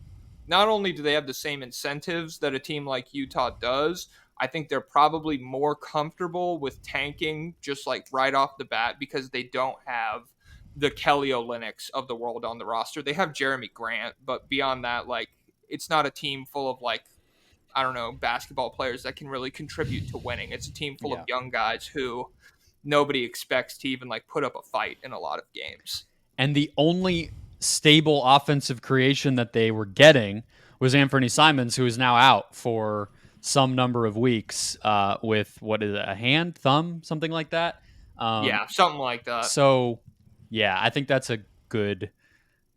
not only do they have the same incentives that a team like Utah does, I think they're probably more comfortable with tanking just like right off the bat because they don't have the Kelly Olynyk's of the world on the roster. They have Jeremy Grant, but beyond that, like it's not a team full of like, I don't know, basketball players that can really contribute to winning. It's a team full of young guys who nobody expects to even like put up a fight in a lot of games. And the only stable offensive creation that they were getting was Anthony Simons, who is now out for some number of weeks with what is it, a hand, thumb, something like that. Yeah, something like that. So, yeah, I think that's a good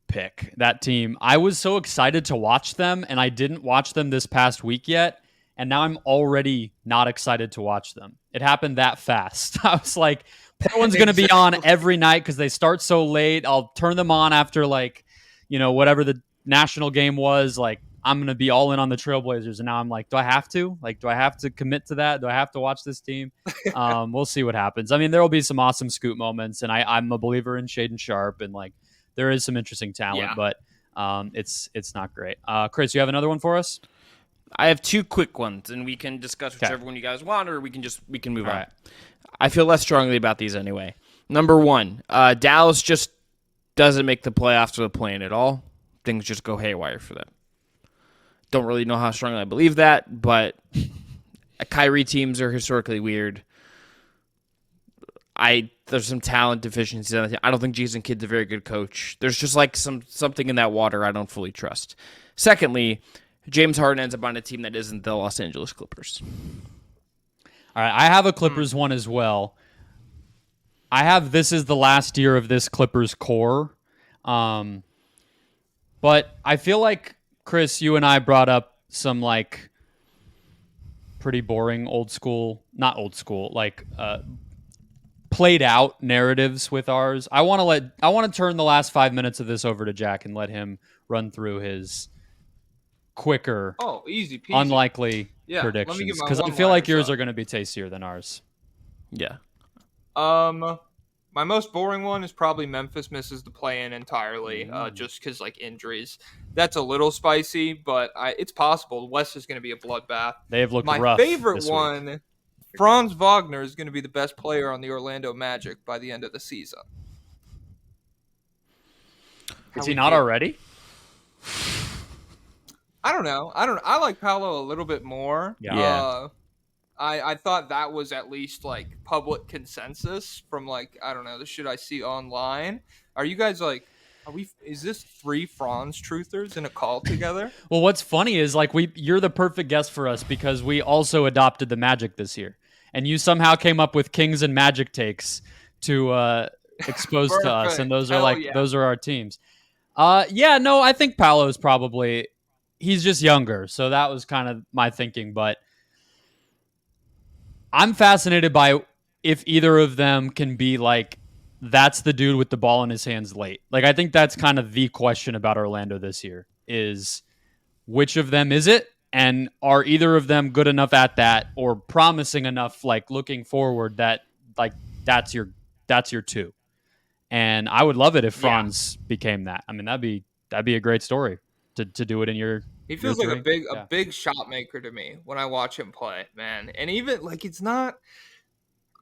pick. That team, I was so excited to watch them, and I didn't watch them this past week yet, and now I'm already not excited to watch them. It happened that fast. I was like, Portland's going to be on every night because they start so late. I'll turn them on after whatever the national game was. Like, I'm going to be all in on the Trailblazers, and now I'm like, do I have to? Like, do I have to commit to that? Do I have to watch this team? We'll see what happens. I mean, there will be some awesome Scoot moments, and I'm a believer in Shaedon Sharpe, and like, there is some interesting talent, but it's not great. Chris, you have another one for us? I have two quick ones, and we can discuss whichever one you guys want, or we can move on. Right. I feel less strongly about these anyway. Number one, Dallas just doesn't make the playoffs or the play-in at all. Things just go haywire for them. Don't really know how strongly I believe that, but Kyrie teams are historically weird. There's some talent deficiencies on the team. I don't think Jason Kidd's a very good coach. There's just like something in that water I don't fully trust. Secondly, James Harden ends up on a team that isn't the Los Angeles Clippers. All right, I have a Clippers one as well. I have this is the last year of this Clippers core. But I feel like, Chris, you and I brought up some like pretty boring not old school, like played out narratives with ours. I want to turn the last 5 minutes of this over to Jack and let him run through his quicker, easy peasy, unlikely predictions, because I feel like yours are going to be tastier than ours. Yeah. My most boring one is probably Memphis misses the play-in entirely, just because like injuries. That's a little spicy, but it's possible. The West is going to be a bloodbath. They have looked rough. My favorite this one, week. Franz Wagner is going to be the best player on the Orlando Magic by the end of the season. Is he not already? I don't know. I like Paolo a little bit more. Yeah. I thought that was at least like public consensus from like, I don't know, the shit I see online. Are you guys like, is this 3 Franz truthers in a call together? Well, what's funny is like you're the perfect guest for us because we also adopted the Magic this year. And you somehow came up with Kings and Magic takes to expose to us. And those are those are our teams. I think Paolo's probably, he's just younger. So that was kind of my thinking, but I'm fascinated by if either of them can be like, that's the dude with the ball in his hands late. Like, I think that's kind of the question about Orlando this year is which of them is it? And are either of them good enough at that or promising enough, like looking forward that like, that's your 2. And I would love it if Franz became that. I mean, that'd be a great story to do it in your. He feels like a big shot maker to me when I watch him play, man. And even like it's not.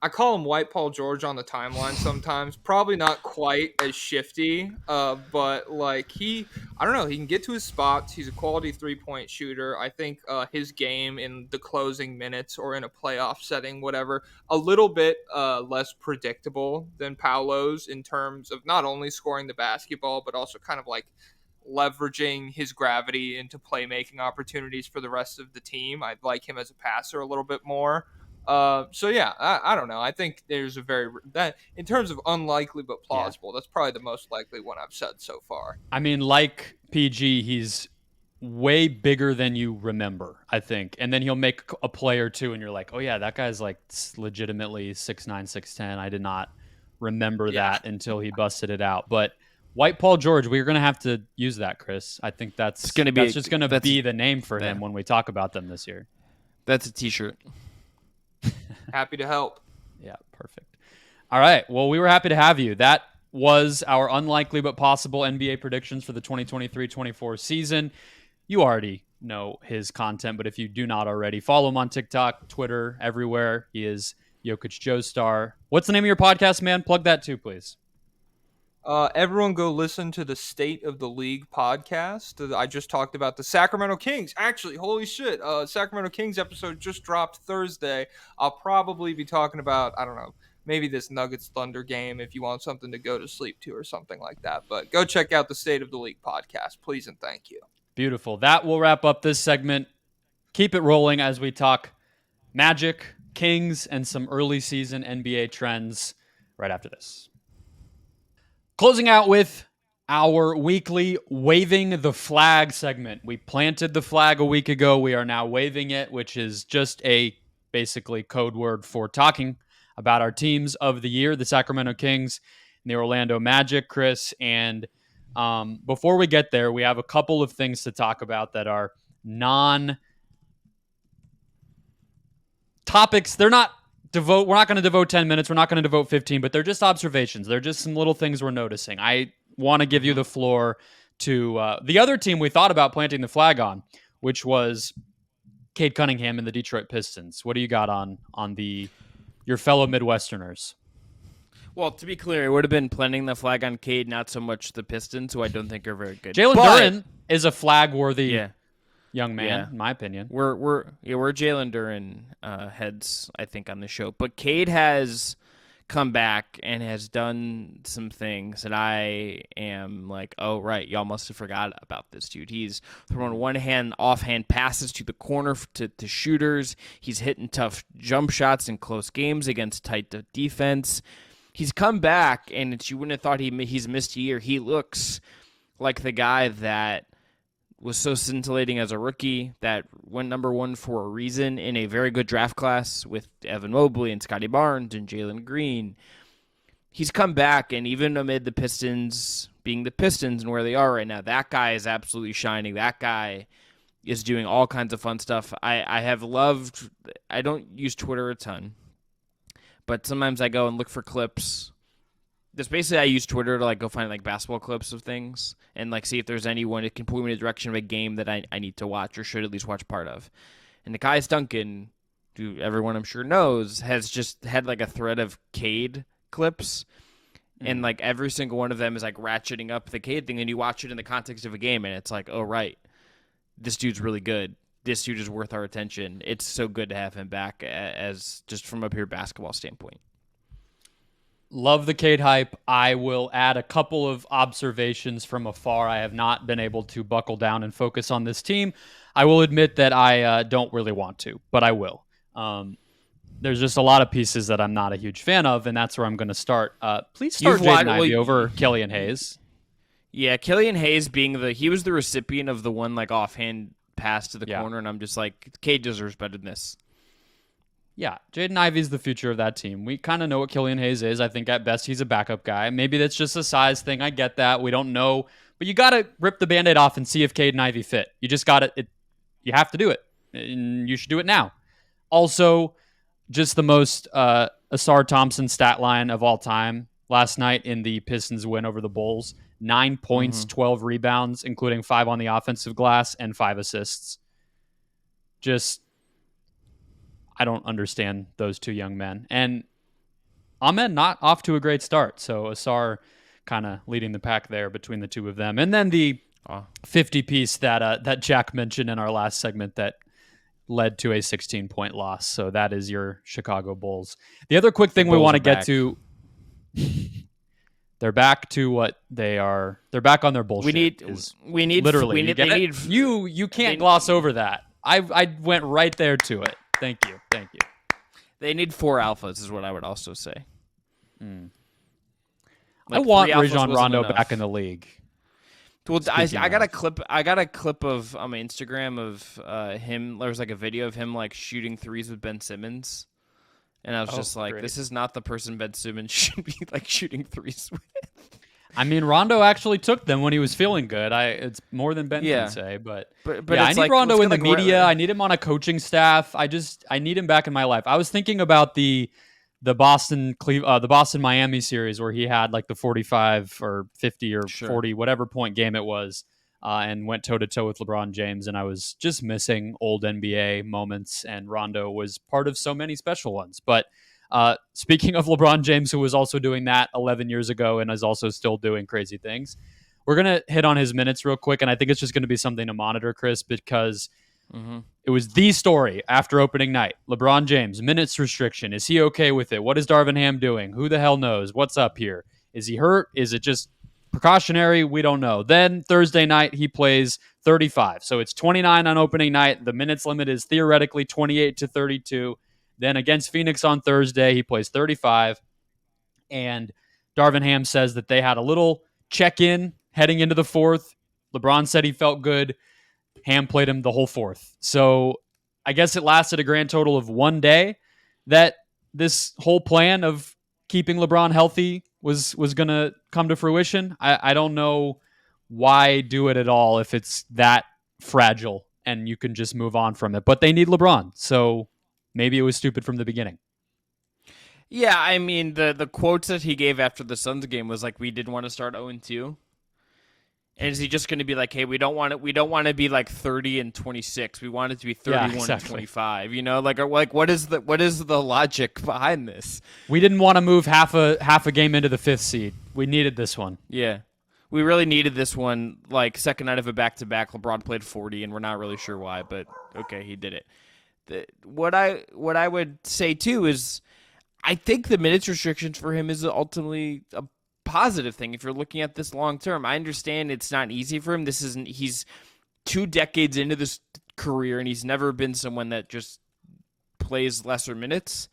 I call him White Paul George on the timeline sometimes. Probably not quite as shifty, but like I don't know. He can get to his spots. He's a quality 3-point shooter. I think his game in the closing minutes or in a playoff setting, whatever, a little bit less predictable than Paolo's in terms of not only scoring the basketball but also kind of like leveraging his gravity into playmaking opportunities for the rest of the team. I'd like him as a passer a little bit more. I don't know. I think there's that in terms of unlikely but plausible. That's probably the most likely one I've said so far. I mean, like PG, he's way bigger than you remember, I think. And then he'll make a play or two and you're like, oh yeah, that guy's like legitimately 6'9", 6'10". I did not remember that until he busted it out. But White Paul George, we're going to have to use that, Chris. I think that's just going to be the name for him when we talk about them this year. That's a t-shirt. Happy to help. Yeah, perfect. All right. Well, we were happy to have you. That was our unlikely but possible NBA predictions for the 2023-24 season. You already know his content, but if you do not already, follow him on TikTok, Twitter, everywhere. He is Jokicjoestar. What's the name of your podcast, man? Plug that too, please. Everyone go listen to the State of the League podcast. I just talked about the Sacramento Kings. Actually, holy shit. Sacramento Kings episode just dropped Thursday. I'll probably be talking about, I don't know, maybe this Nuggets Thunder game if you want something to go to sleep to or something like that. But go check out the State of the League podcast, please and thank you. Beautiful. That will wrap up this segment. Keep it rolling as we talk Magic, Kings, and some early season NBA trends right after this. Closing out with our weekly Waving the Flag segment. We planted the flag a week ago. We are now waving it, which is just a basically code word for talking about our teams of the year, the Sacramento Kings and the Orlando Magic, Chris. And before we get there, we have a couple of things to talk about that are non-topics. We're not going to devote 10 minutes. We're not going to devote 15, but they're just observations. They're just some little things we're noticing. I want to give you the floor to the other team we thought about planting the flag on, which was Cade Cunningham and the Detroit Pistons. What do you got on your fellow Midwesterners? Well, to be clear, it would have been planting the flag on Cade, not so much the Pistons, who I don't think are very good. Jalen Duren is a flag-worthy young man, Yeah. in my opinion. We're Jalen Duren heads, I think, on the show. But Cade has come back and has done some things, and I am like, oh, right, y'all must have forgot about this dude. He's throwing offhand passes to the corner to shooters. He's hitting tough jump shots in close games against tight defense. He's come back, and you wouldn't have thought he's missed a year. He looks like the guy that was so scintillating as a rookie, that went number one for a reason in a very good draft class with Evan Mobley and Scotty Barnes and Jalen Green. He's come back, and even amid the Pistons being the Pistons and where they are right now, that guy is absolutely shining. That guy is doing all kinds of fun stuff. I don't use Twitter a ton, but sometimes I go and look for clips. Just basically, I use Twitter to go find basketball clips of things and see if there's anyone that can point me in the direction of a game that I need to watch or should at least watch part of. And Nekias Duncan, who everyone I'm sure knows, has just had a thread of Cade clips, and every single one of them is ratcheting up the Cade thing. And you watch it in the context of a game, and it's oh right, this dude's really good. This dude is worth our attention. It's so good to have him back as just from a pure basketball standpoint. Love the Cade hype. I will add a couple of observations from afar. I have not been able to buckle down and focus on this team. I will admit that I don't really want to, but I will. There's just a lot of pieces that I'm not a huge fan of, and that's where I'm going to start. Please start Jaden Ivey over Killian Hayes. Yeah, Killian Hayes he was the recipient of the one offhand pass to the corner, and I'm just Cade deserves better than this. Yeah, Jaden Ivey's the future of that team. We kind of know what Killian Hayes is. I think at best he's a backup guy. Maybe that's just a size thing. I get that. We don't know. But you got to rip the Band-Aid off and see if Cade and Ivey fit. You just got to – you have to do it. And you should do it now. Also, just the most Asar Thompson stat line of all time last night in the Pistons win over the Bulls. 9 points, 12 rebounds, including 5 on the offensive glass and 5 assists. Just – I don't understand those two young men. And Ahmed not off to a great start. So Asar kind of leading the pack there between the two of them. And then the 50-piece that Jack mentioned in our last segment that led to a 16-point loss. So that is your Chicago Bulls. The other quick thing we want to get to, they're back to what they are. They're back on their bullshit. We need literally. You can't gloss over that. I went right there to it. Thank you. They need 4 alphas, is what I would also say. I want Rajon Rondo back in the league. Well, I got a clip. I got a clip of on my Instagram of him. There was a video of him shooting threes with Ben Simmons, And I was Oh, just like, great. this is not the person Ben Simmons should be like shooting threes with. I mean, Rondo actually took them when he was feeling good. It's more than Ben can Yeah. say, but But yeah, I it's need like, Rondo let's in get the like media. I need him on a coaching staff. I need him back in my life. I was thinking about the Boston Miami series where he had like the 45 or 50 or Sure. 40 whatever point game it was, and went toe to toe with LeBron James, and I was just missing old NBA moments, and Rondo was part of so many special ones. But speaking of LeBron James, who was also doing that 11 years ago and is also still doing crazy things, we're going to hit on his minutes real quick. And I think it's just going to be something to monitor, Chris, because it was the story after opening night. LeBron James, minutes restriction. Is he okay with it? What is Darvin Ham doing? Who the hell knows? What's up here? Is he hurt? Is it just precautionary? We don't know. Then Thursday night, he plays 35. So it's 29 on opening night. The minutes limit is theoretically 28 to 32. Then against Phoenix on Thursday, he plays 35. And Darvin Ham says that they had a little check-in heading into the fourth. LeBron said he felt good. Ham played him the whole fourth. So I guess it lasted a grand total of 1 day that this whole plan of keeping LeBron healthy was going to come to fruition. I don't know why do it at all if it's that fragile and you can just move on from it. But they need LeBron. So maybe it was stupid from the beginning. Yeah, I mean the quotes that he gave after the Suns game was like, we didn't want to start 0-2. And is he just going to be like, hey, we don't want to be like 30-26. We want it to be 31-25. You know, like what is the logic behind this? We didn't want to move half a game into the fifth seed. We needed this one. Yeah. We really needed this one, like second night of a back-to-back. LeBron played 40, and we're not really sure why, but okay, he did it. What I would say too is, I think the minutes restrictions for him is ultimately a positive thing if you're looking at this long term. I understand it's not easy for him. He's 2 decades into this career, and he's never been someone that just plays lesser minutes.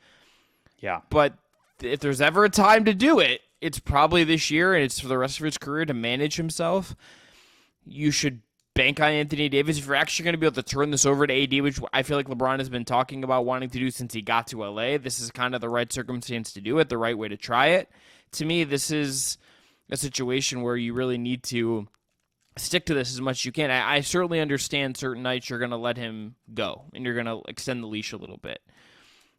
Yeah. But if there's ever a time to do it, it's probably this year, and it's for the rest of his career to manage himself. You should bank on Anthony Davis. If you're actually going to be able to turn this over to AD, which I feel like LeBron has been talking about wanting to do since he got to LA, this is kind of the right circumstance to do it, the right way to try it. To me, this is a situation where you really need to stick to this as much as you can. I certainly understand certain nights you're going to let him go, and you're going to extend the leash a little bit.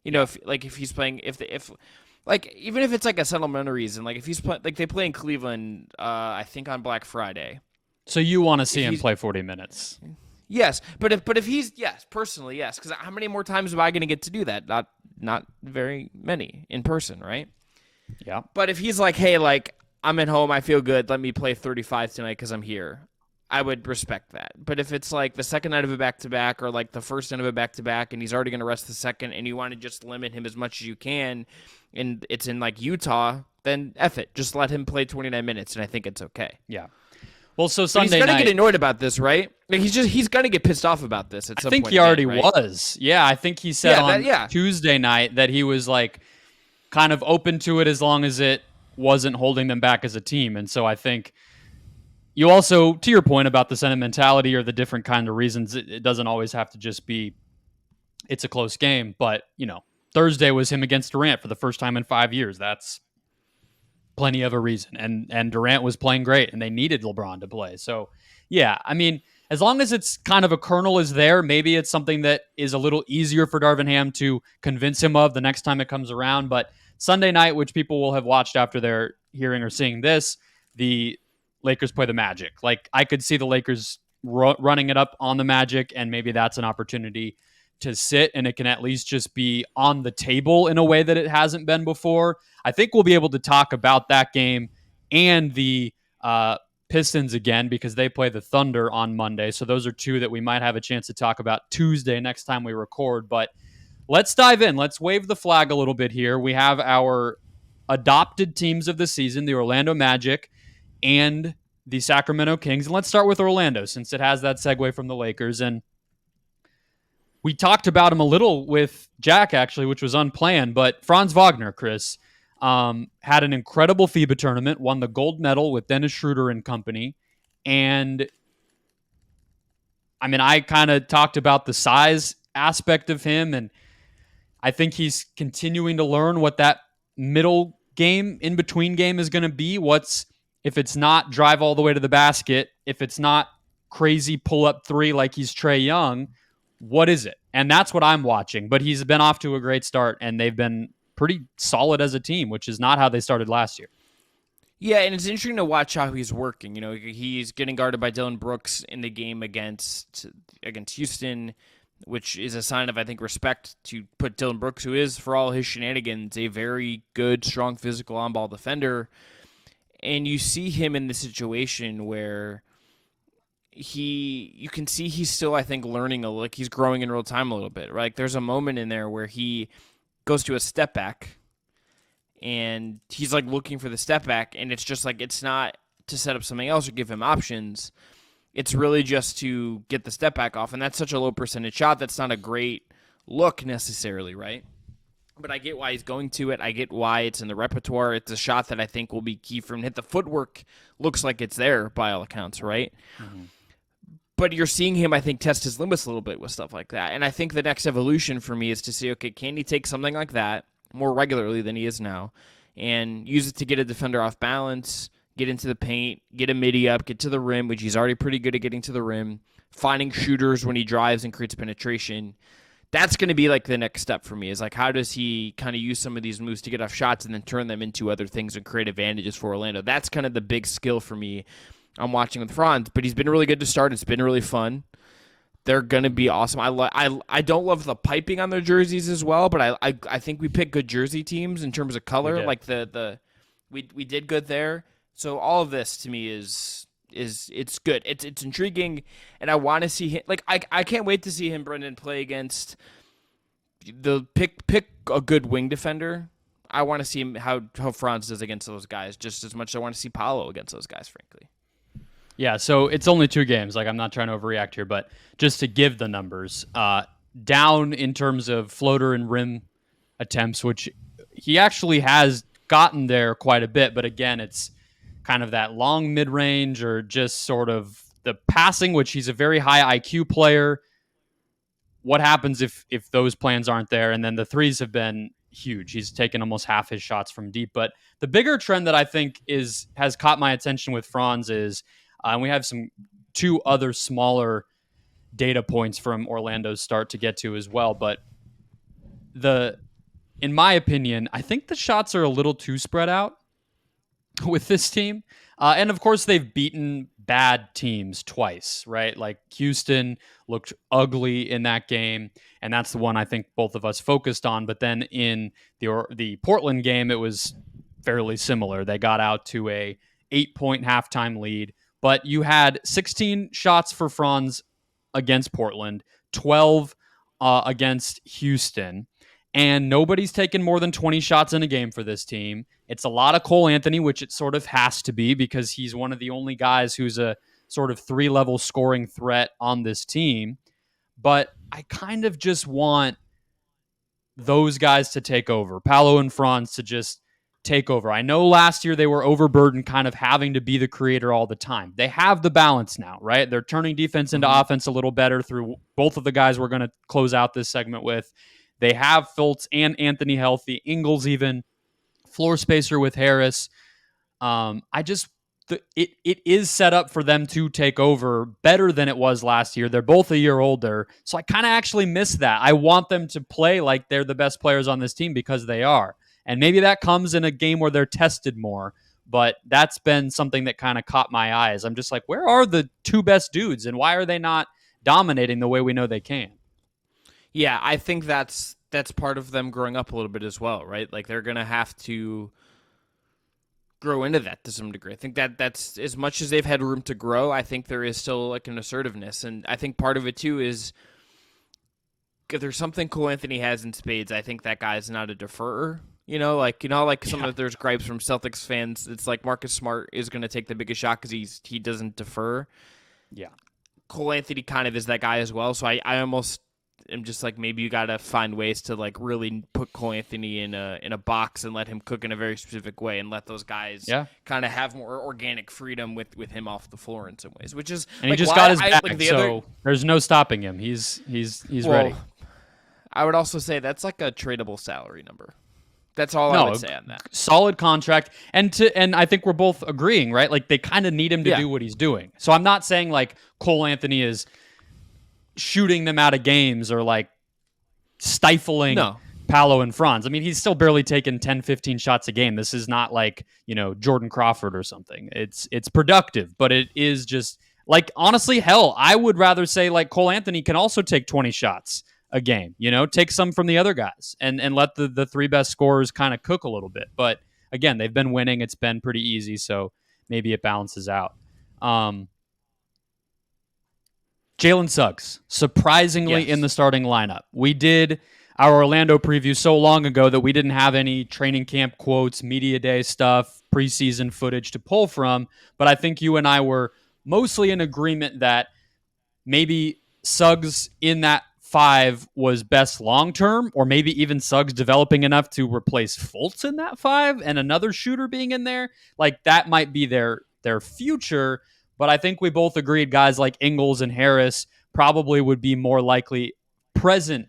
You know, if he's playing, even if it's like a sentimental reason, like if he's like they play in Cleveland, I think on Black Friday. So you want to see him play 40 minutes? Yes, but if he's personally yes, because how many more times am I going to get to do that? Not very many in person, right? Yeah. But if he's like, hey, like I'm at home, I feel good, let me play 35 tonight because I'm here, I would respect that. But if it's like the second night of a back-to-back or like the first night of a back-to-back and he's already going to rest the second and you want to just limit him as much as you can and it's in like Utah, then F it. Just let him play 29 minutes and I think it's okay. Yeah. Well, so Sunday night. He's going to get annoyed about this, right? Like he's going to get pissed off about this at some point. I think he already right? was. Yeah, I think he said on Tuesday night that he was like kind of open to it as long as it wasn't holding them back as a team. And so I think you also, to your point about the sentimentality or the different kind of reasons, it doesn't always have to just be it's a close game. But, you know, Thursday was him against Durant for the first time in 5 years. That's plenty of a reason. And Durant was playing great, and they needed LeBron to play. So, yeah, I mean, as long as it's kind of a kernel is there, maybe it's something that is a little easier for Darvin Ham to convince him of the next time it comes around. But Sunday night, which people will have watched after they're hearing or seeing this, the Lakers play the Magic. Like, I could see the Lakers running it up on the Magic, and maybe that's an opportunity to sit, and it can at least just be on the table in a way that it hasn't been before. I think we'll be able to talk about that game and the Pistons again because they play the Thunder on Monday. So those are two that we might have a chance to talk about Tuesday next time we record. But let's dive in. Let's wave the flag a little bit here. We have our adopted teams of the season, the Orlando Magic and the Sacramento Kings. And let's start with Orlando since it has that segue from the Lakers. And we talked about him a little with Jack, actually, which was unplanned. But Franz Wagner, Chris, had an incredible FIBA tournament, won the gold medal with Dennis Schroeder and company. And, I mean, I kind of talked about the size aspect of him. And I think he's continuing to learn what that middle game, in between game is going to be. If it's not drive all the way to the basket, if it's not crazy pull up three like he's Trae Young, what is it? And that's what I'm watching. But he's been off to a great start, and they've been pretty solid as a team, which is not how they started last year. Yeah, and it's interesting to watch how he's working. He's getting guarded by Dylan Brooks in the game against Houston, which is a sign of, I think, respect to put Dylan Brooks, who is, for all his shenanigans, a very good, strong, physical on-ball defender. And you see him in this situation where you can see he's still, I think, learning he's growing in real time a little bit, right? Like, there's a moment in there where he goes to a step back, and he's like looking for the step back, and it's just like, it's not to set up something else or give him options. It's really just to get the step back off, and that's such a low percentage shot. That's not a great look necessarily, right? But I get why he's going to it. I get why it's in the repertoire. It's a shot that I think will be key for him to hit. The footwork looks like it's there by all accounts, right? Mm-hmm. But you're seeing him, I think, test his limits a little bit with stuff like that. And I think the next evolution for me is to see, okay, can he take something like that more regularly than he is now and use it to get a defender off balance, get into the paint, get a midi up, get to the rim, which he's already pretty good at getting to the rim, finding shooters when he drives and creates penetration. That's going to be like the next step for me, is like, how does he kind of use some of these moves to get off shots and then turn them into other things and create advantages for Orlando? That's kind of the big skill for me I'm watching with Franz, but he's been really good to start. It's been really fun. They're going to be awesome. I don't love the piping on their jerseys as well, but I think we pick good jersey teams in terms of color. Like we did good there. So all of this to me is it's good. It's intriguing, and I want to see him. Like I can't wait to see him, Brendon, play against the pick a good wing defender. I want to see him how Franz does against those guys just as much as I want to see Paolo against those guys, frankly. Yeah, so it's only 2 games. Like, I'm not trying to overreact here, but just to give the numbers, down in terms of floater and rim attempts, which he actually has gotten there quite a bit. But again, it's kind of that long mid-range or just sort of the passing, which he's a very high IQ player. What happens if those plans aren't there? And then the threes have been huge. He's taken almost half his shots from deep. But the bigger trend that I think has caught my attention with Franz is, and we have 2 other smaller data points from Orlando's start to get to as well. But in my opinion, I think the shots are a little too spread out with this team. And of course, they've beaten bad teams twice, right? Like Houston looked ugly in that game, and that's the one I think both of us focused on. But then in the Portland game, it was fairly similar. They got out to a 8-point halftime lead. But you had 16 shots for Franz against Portland, 12 against Houston, and nobody's taken more than 20 shots in a game for this team. It's a lot of Cole Anthony, which it sort of has to be because he's one of the only guys who's a sort of 3-level scoring threat on this team. But I kind of just want those guys to take over, Paolo and Franz to just take over. I know last year they were overburdened kind of having to be the creator all the time. They have the balance now, right? They're turning defense into offense a little better through both of the guys we're going to close out this segment with. They have Fultz and Anthony healthy, Ingles even, floor spacer with Harris. It is set up for them to take over better than it was last year. They're both a year older, so I kind of actually miss that. I want them to play like they're the best players on this team because they are. And maybe that comes in a game where they're tested more, but that's been something that kind of caught my eyes. I'm just like, where are the 2 best dudes, and why are they not dominating the way we know they can? Yeah, I think that's part of them growing up a little bit as well, right? Like, they're going to have to grow into that to some degree. I think that's as much as they've had room to grow, I think there is still like an assertiveness. And I think part of it too is if there's something Cole Anthony has in spades, I think that guy's not a deferrer. There's gripes from Celtics fans. It's like Marcus Smart is going to take the biggest shot because he doesn't defer. Yeah. Cole Anthony kind of is that guy as well. So I almost am just like, maybe you got to find ways to like really put Cole Anthony in a box and let him cook in a very specific way and let those guys kind of have more organic freedom with him off the floor in some ways, which is, and he just got his back, so there's no stopping him. He's ready. I would also say that's like a tradable salary number. That's all I would say on that. Solid contract. And I think we're both agreeing, right? Like they kind of need him to do what he's doing. So I'm not saying like Cole Anthony is shooting them out of games or like stifling Paolo and Franz. I mean, he's still barely taking 10, 15 shots a game. This is not like, Jordan Crawford or something. It's productive, but it is just like, honestly, hell, I would rather say like Cole Anthony can also take 20 shots a game, take some from the other guys and let the three best scorers kind of cook a little bit. But again, they've been winning. It's been pretty easy. So maybe it balances out. Jalen Suggs, surprisingly in the starting lineup. We did our Orlando preview so long ago that we didn't have any training camp quotes, media day stuff, preseason footage to pull from. But I think you and I were mostly in agreement that maybe Suggs in that 5 was best long-term, or maybe even Suggs developing enough to replace Fultz in that 5 and another shooter being in there. Like that might be their future. But I think we both agreed guys like Ingles and Harris probably would be more likely present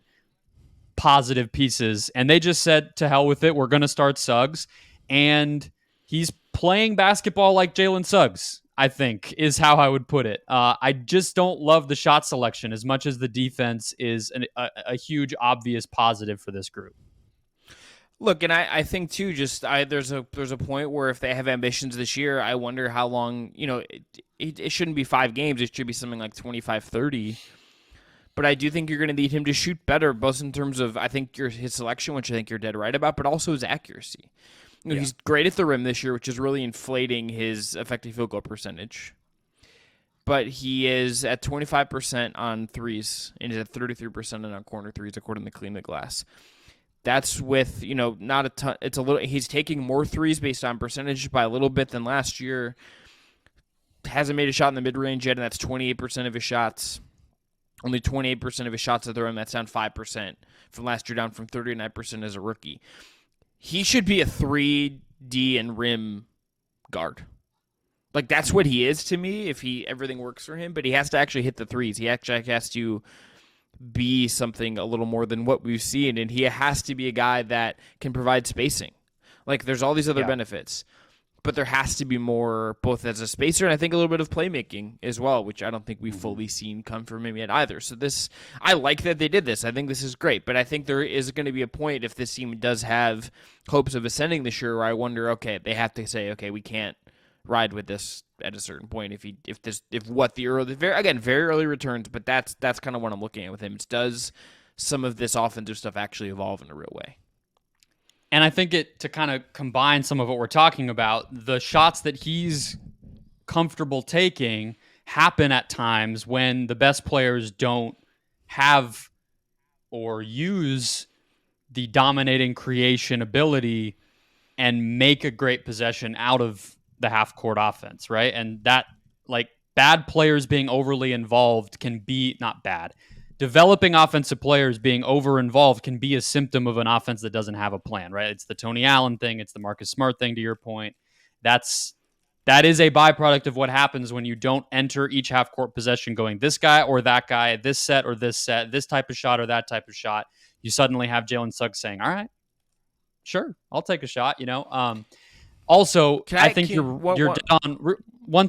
positive pieces. And they just said, to hell with it. We're going to start Suggs. And he's playing basketball like Jalen Suggs, I think, is how I would put it. I just don't love the shot selection as much as the defense is a huge, obvious positive for this group. Look, and I think too, there's a point where if they have ambitions this year, I wonder how long, it shouldn't be 5 games. It should be something like 25, 30. But I do think you're going to need him to shoot better, both in terms of, I think, his selection, which I think you're dead right about, but also his accuracy. He's great at the rim this year, which is really inflating his effective field goal percentage. But he is at 25% on threes, and he's at 33% on corner threes, according to Clean the Glass. That's with, not a ton. It's a little. He's taking more threes based on percentage by a little bit than last year. Hasn't made a shot in the mid-range yet, and that's 28% of his shots. Only 28% of his shots at the rim. That's down 5% from last year, down from 39% as a rookie. He should be a 3D and rim guard. Like, that's what he is to me if everything works for him, but he has to actually hit the threes. He actually has to be something a little more than what we've seen, and he has to be a guy that can provide spacing. Like, there's all these other benefits, but there has to be more, both as a spacer and I think a little bit of playmaking as well, which I don't think we've fully seen come from him yet either. So I like that they did this. I think this is great, but I think there is going to be a point if this team does have hopes of ascending this year where I wonder, okay, they have to say, okay, we can't ride with this at a certain point very early returns, but that's kind of what I'm looking at with him. Does some of this offensive stuff actually evolve in a real way? And I think to kind of combine some of what we're talking about, the shots that he's comfortable taking happen at times when the best players don't have or use the dominating creation ability and make a great possession out of the half-court offense, right? And that, like, bad players being overly involved can be not bad. Developing offensive players being over-involved can be a symptom of an offense that doesn't have a plan, right? It's the Tony Allen thing. It's the Marcus Smart thing, to your point. That is a byproduct of what happens when you don't enter each half-court possession going this guy or that guy, this set or this set, this type of shot or that type of shot. You suddenly have Jalen Suggs saying, all right, sure, I'll take a shot, Also, I think you're dead on one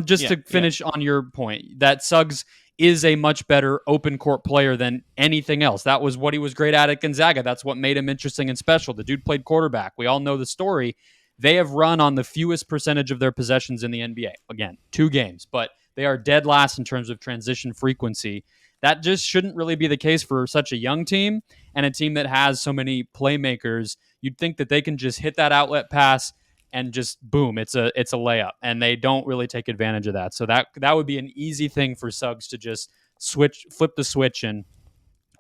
just to finish on your point that Suggs is a much better open court player than anything else. That was what he was great at Gonzaga. That's what made him interesting and special. The dude played quarterback. We all know the story. They have run on the fewest percentage of their possessions in the NBA. Again, 2 games, but they are dead last in terms of transition frequency. That just shouldn't really be the case for such a young team and a team that has so many playmakers. You'd think that they can just hit that outlet pass and just boom, it's a layup, and they don't really take advantage of that. So that would be an easy thing for Suggs to just flip the switch, and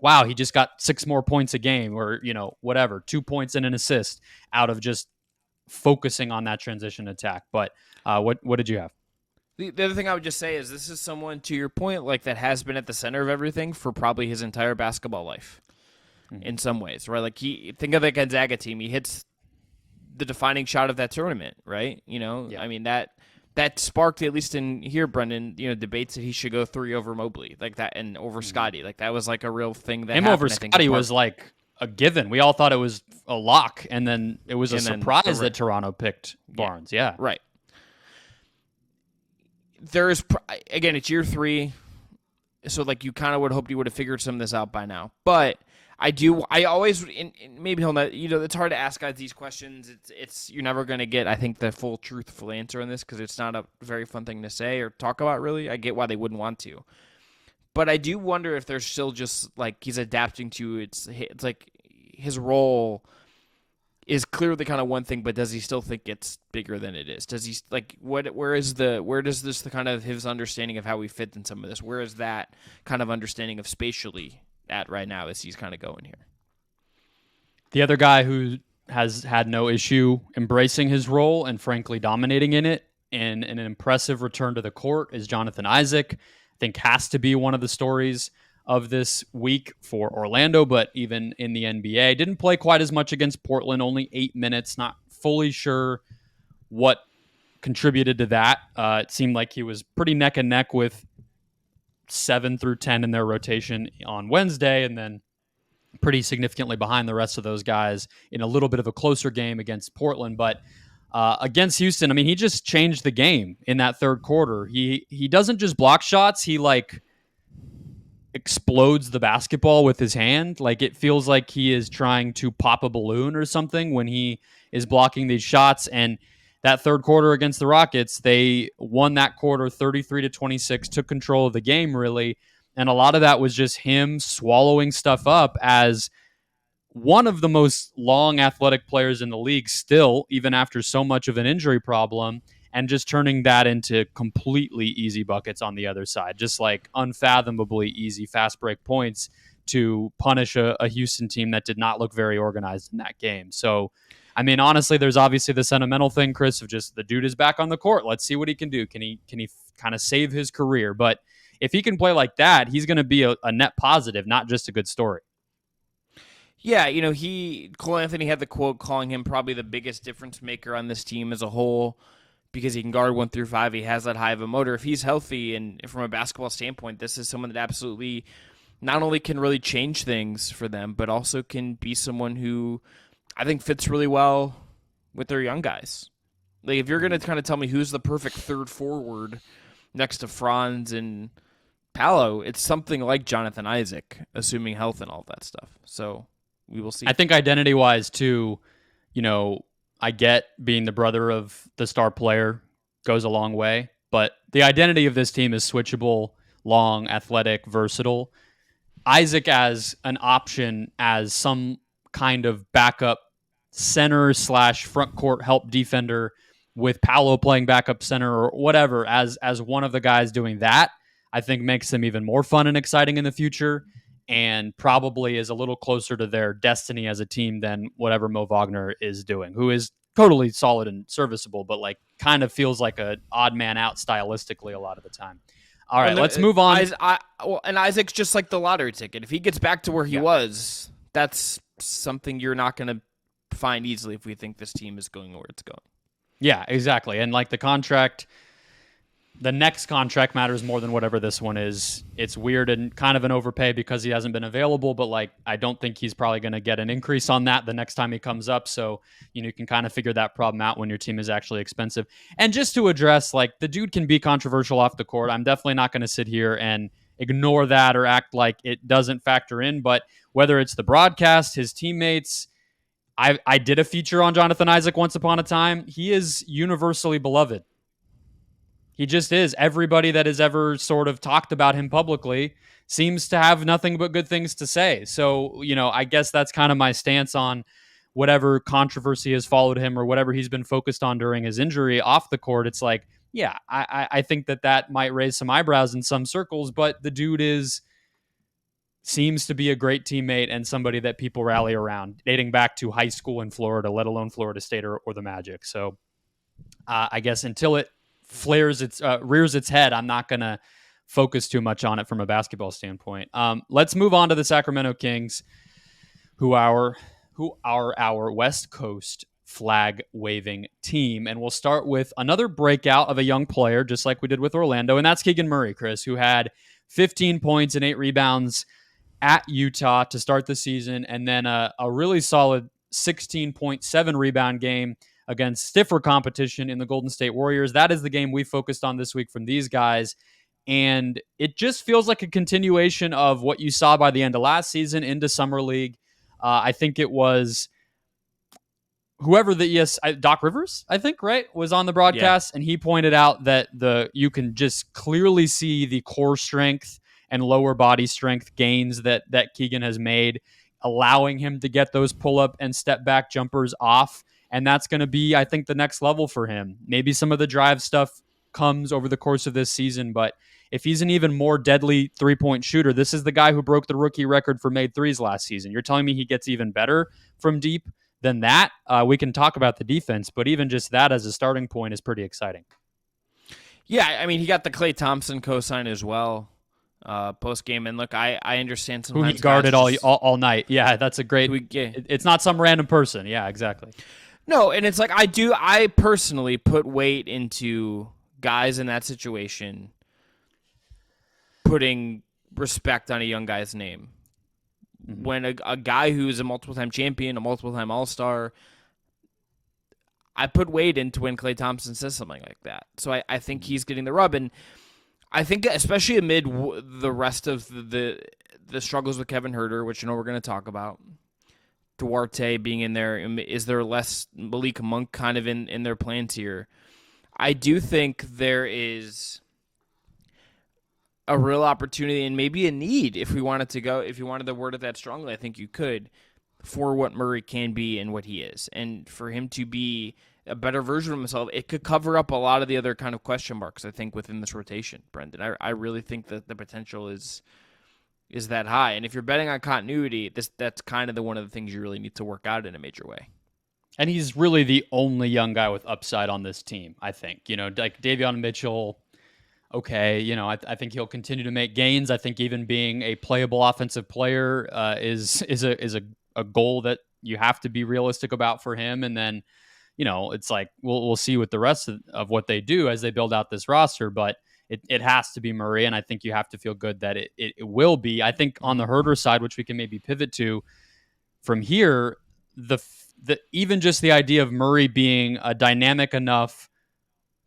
wow, he just got 6 more points a game, or whatever, 2 points and an assist out of just focusing on that transition attack. But what did you have? The other thing I would just say is this is someone, to your point, like that has been at the center of everything for probably his entire basketball life, in some ways, right? Like think of the Gonzaga team, he hits the defining shot of that tournament, right? I mean, that that sparked, at least in here, Brendon, debates that he should go 3 over Mobley like that and over Scotty. Like that was like a real thing that Him happened. over Scotty was like a given. We all thought it was a lock, and then it was a surprise that Toronto picked Barnes. Yeah. Right. There is, again, it's year 3, so like you kind of would hope you would have figured some of this out by now. But I always, maybe he'll not, it's hard to ask guys these questions. It's you're never going to get, I think, the full truthful answer on this because it's not a very fun thing to say or talk about, really. I get why they wouldn't want to. But I do wonder if there's still just, like, he's adapting to, it's like his role is clearly kind of one thing, but does he still think it's bigger than it is? Does he, like, where does this, the kind of his understanding of how we fit in some of this, where is that kind of understanding of spatially at right now as he's kind of going here? The other guy who has had no issue embracing his role and frankly dominating in it and an impressive return to the court is Jonathan Isaac. I think has to be one of the stories of this week for Orlando, but even in the NBA. Didn't play quite as much against Portland, only 8 minutes. Not fully sure what contributed to that. It seemed like he was pretty neck and neck with 7 through 10 in their rotation on Wednesday, and then pretty significantly behind the rest of those guys in a little bit of a closer game against Portland. But against Houston, I mean, he just changed the game in that third quarter. He doesn't just block shots. He like explodes the basketball with his hand. Like it feels like he is trying to pop a balloon or something when he is blocking these shots. And that third quarter against the Rockets, they won that quarter 33-26, took control of the game really. And a lot of that was just him swallowing stuff up as one of the most long athletic players in the league still, even after so much of an injury problem, and just turning that into completely easy buckets on the other side. Just like unfathomably easy fast break points to punish a Houston team that did not look very organized in that game. So, I mean, honestly, there's obviously the sentimental thing, Chris, of just the dude is back on the court. Let's see what he can do. Can he kind of save his career? But if he can play like that, he's going to be a net positive, not just a good story. Yeah, Cole Anthony had the quote calling him probably the biggest difference maker on this team as a whole because he can guard 1 through 5. He has that high of a motor. If he's healthy and from a basketball standpoint, this is someone that absolutely not only can really change things for them, but also can be someone who I think fits really well with their young guys. Like if you're going to kind of tell me who's the perfect third forward next to Franz and Paolo, it's something like Jonathan Isaac, assuming health and all that stuff. So we will see. I think identity-wise, too, I get being the brother of the star player goes a long way, but the identity of this team is switchable, long, athletic, versatile. Isaac as an option as some kind of backup center / front court help defender with Paolo playing backup center or whatever as one of the guys doing that, I think makes them even more fun and exciting in the future and probably is a little closer to their destiny as a team than whatever Mo Wagner is doing, who is totally solid and serviceable, but like kind of feels like an odd man out stylistically a lot of the time. All right, let's move on. And Isaac's just like the lottery ticket. If he gets back to where he was, that's something you're not going to find easily if we think this team is going where it's going. Yeah, exactly. And like the next contract matters more than whatever this one is. It's weird and kind of an overpay because he hasn't been available, but like I don't think he's probably going to get an increase on that the next time he comes up. So, you can kind of figure that problem out when your team is actually expensive. And just to address, like the dude can be controversial off the court. I'm definitely not going to sit here and ignore that or act like it doesn't factor in, but whether it's the broadcast, his teammates, I did a feature on Jonathan Isaac once upon a time. He is universally beloved. He just is. Everybody that has ever sort of talked about him publicly seems to have nothing but good things to say. So, I guess that's kind of my stance on whatever controversy has followed him or whatever he's been focused on during his injury off the court. It's like, yeah, I think that might raise some eyebrows in some circles, but the dude seems to be a great teammate and somebody that people rally around dating back to high school in Florida, let alone Florida State or the Magic. So I guess until it rears its head, I'm not going to focus too much on it from a basketball standpoint. Let's move on to the Sacramento Kings, who are our West Coast flag-waving team. And we'll start with another breakout of a young player, just like we did with Orlando, and that's Keegan Murray, Chris, who had 15 points and 8 rebounds at Utah to start the season, and then a really solid 16.7 rebound game against stiffer competition in the Golden State Warriors. That is the game we focused on this week from these guys. And it just feels like a continuation of what you saw by the end of last season into Summer League. I think it was whoever Doc Rivers, I think, right, was on the broadcast, and he pointed out that you can just clearly see the core strength and lower body strength gains that Keegan has made, allowing him to get those pull-up and step-back jumpers off, and that's going to be, I think, the next level for him. Maybe some of the drive stuff comes over the course of this season, but if he's an even more deadly three-point shooter, this is the guy who broke the rookie record for made threes last season. You're telling me he gets even better from deep than that? We can talk about the defense, but even just that as a starting point is pretty exciting. Yeah, I mean, he got the Klay Thompson cosign as well post-game. And look, I understand sometimes who he guarded all night. Yeah, that's a great... It's not some random person. Yeah, exactly. No, and it's like I personally put weight into guys in that situation putting respect on a young guy's name. Mm-hmm. When a guy who's a multiple-time champion, a multiple-time All-Star, I put weight into when Klay Thompson says something like that. So I think he's getting the rub. And I think especially amid the rest of the struggles with Kevin Huerter, which I know we're going to talk about, Duarte being in there, is there less Malik Monk kind of in their plans here? I do think there is a real opportunity and maybe a need if you wanted to word it that strongly, I think you could, for what Murray can be and what he is. And for him to be a better version of himself, it could cover up a lot of the other kind of question marks, I think, within this rotation, Brendon. I really think that the potential is that high. And if you're betting on continuity, that's kind of one of the things you really need to work out in a major way. And he's really the only young guy with upside on this team, I think. Like Davion Mitchell, okay, I think he'll continue to make gains. I think even being a playable offensive player is a goal that you have to be realistic about for him. And then, it's like we'll see with the rest of what they do as they build out this roster, but it has to be Murray, and I think you have to feel good that it will be. I think on the Huerter side, which we can maybe pivot to from here, the even just the idea of Murray being a dynamic enough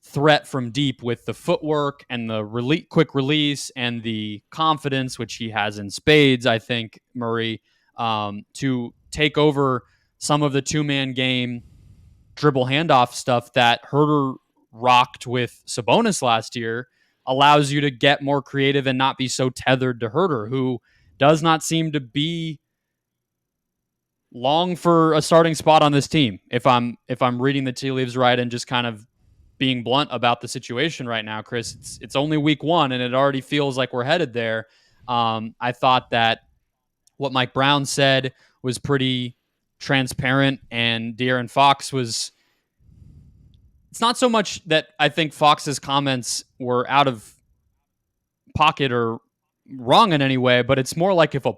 threat from deep with the footwork and the quick release and the confidence, which he has in spades, I think, Murray, to take over some of the two-man game dribble handoff stuff that Huerter rocked with Sabonis last year, allows you to get more creative and not be so tethered to Huerter, who does not seem to be long for a starting spot on this team. If I'm reading the tea leaves right and just kind of being blunt about the situation right now, Chris, it's only week 1 and it already feels like we're headed there. I thought that what Mike Brown said was pretty transparent, and De'Aaron Fox was... It's not so much that I think Fox's comments were out of pocket or wrong in any way, but it's more like if a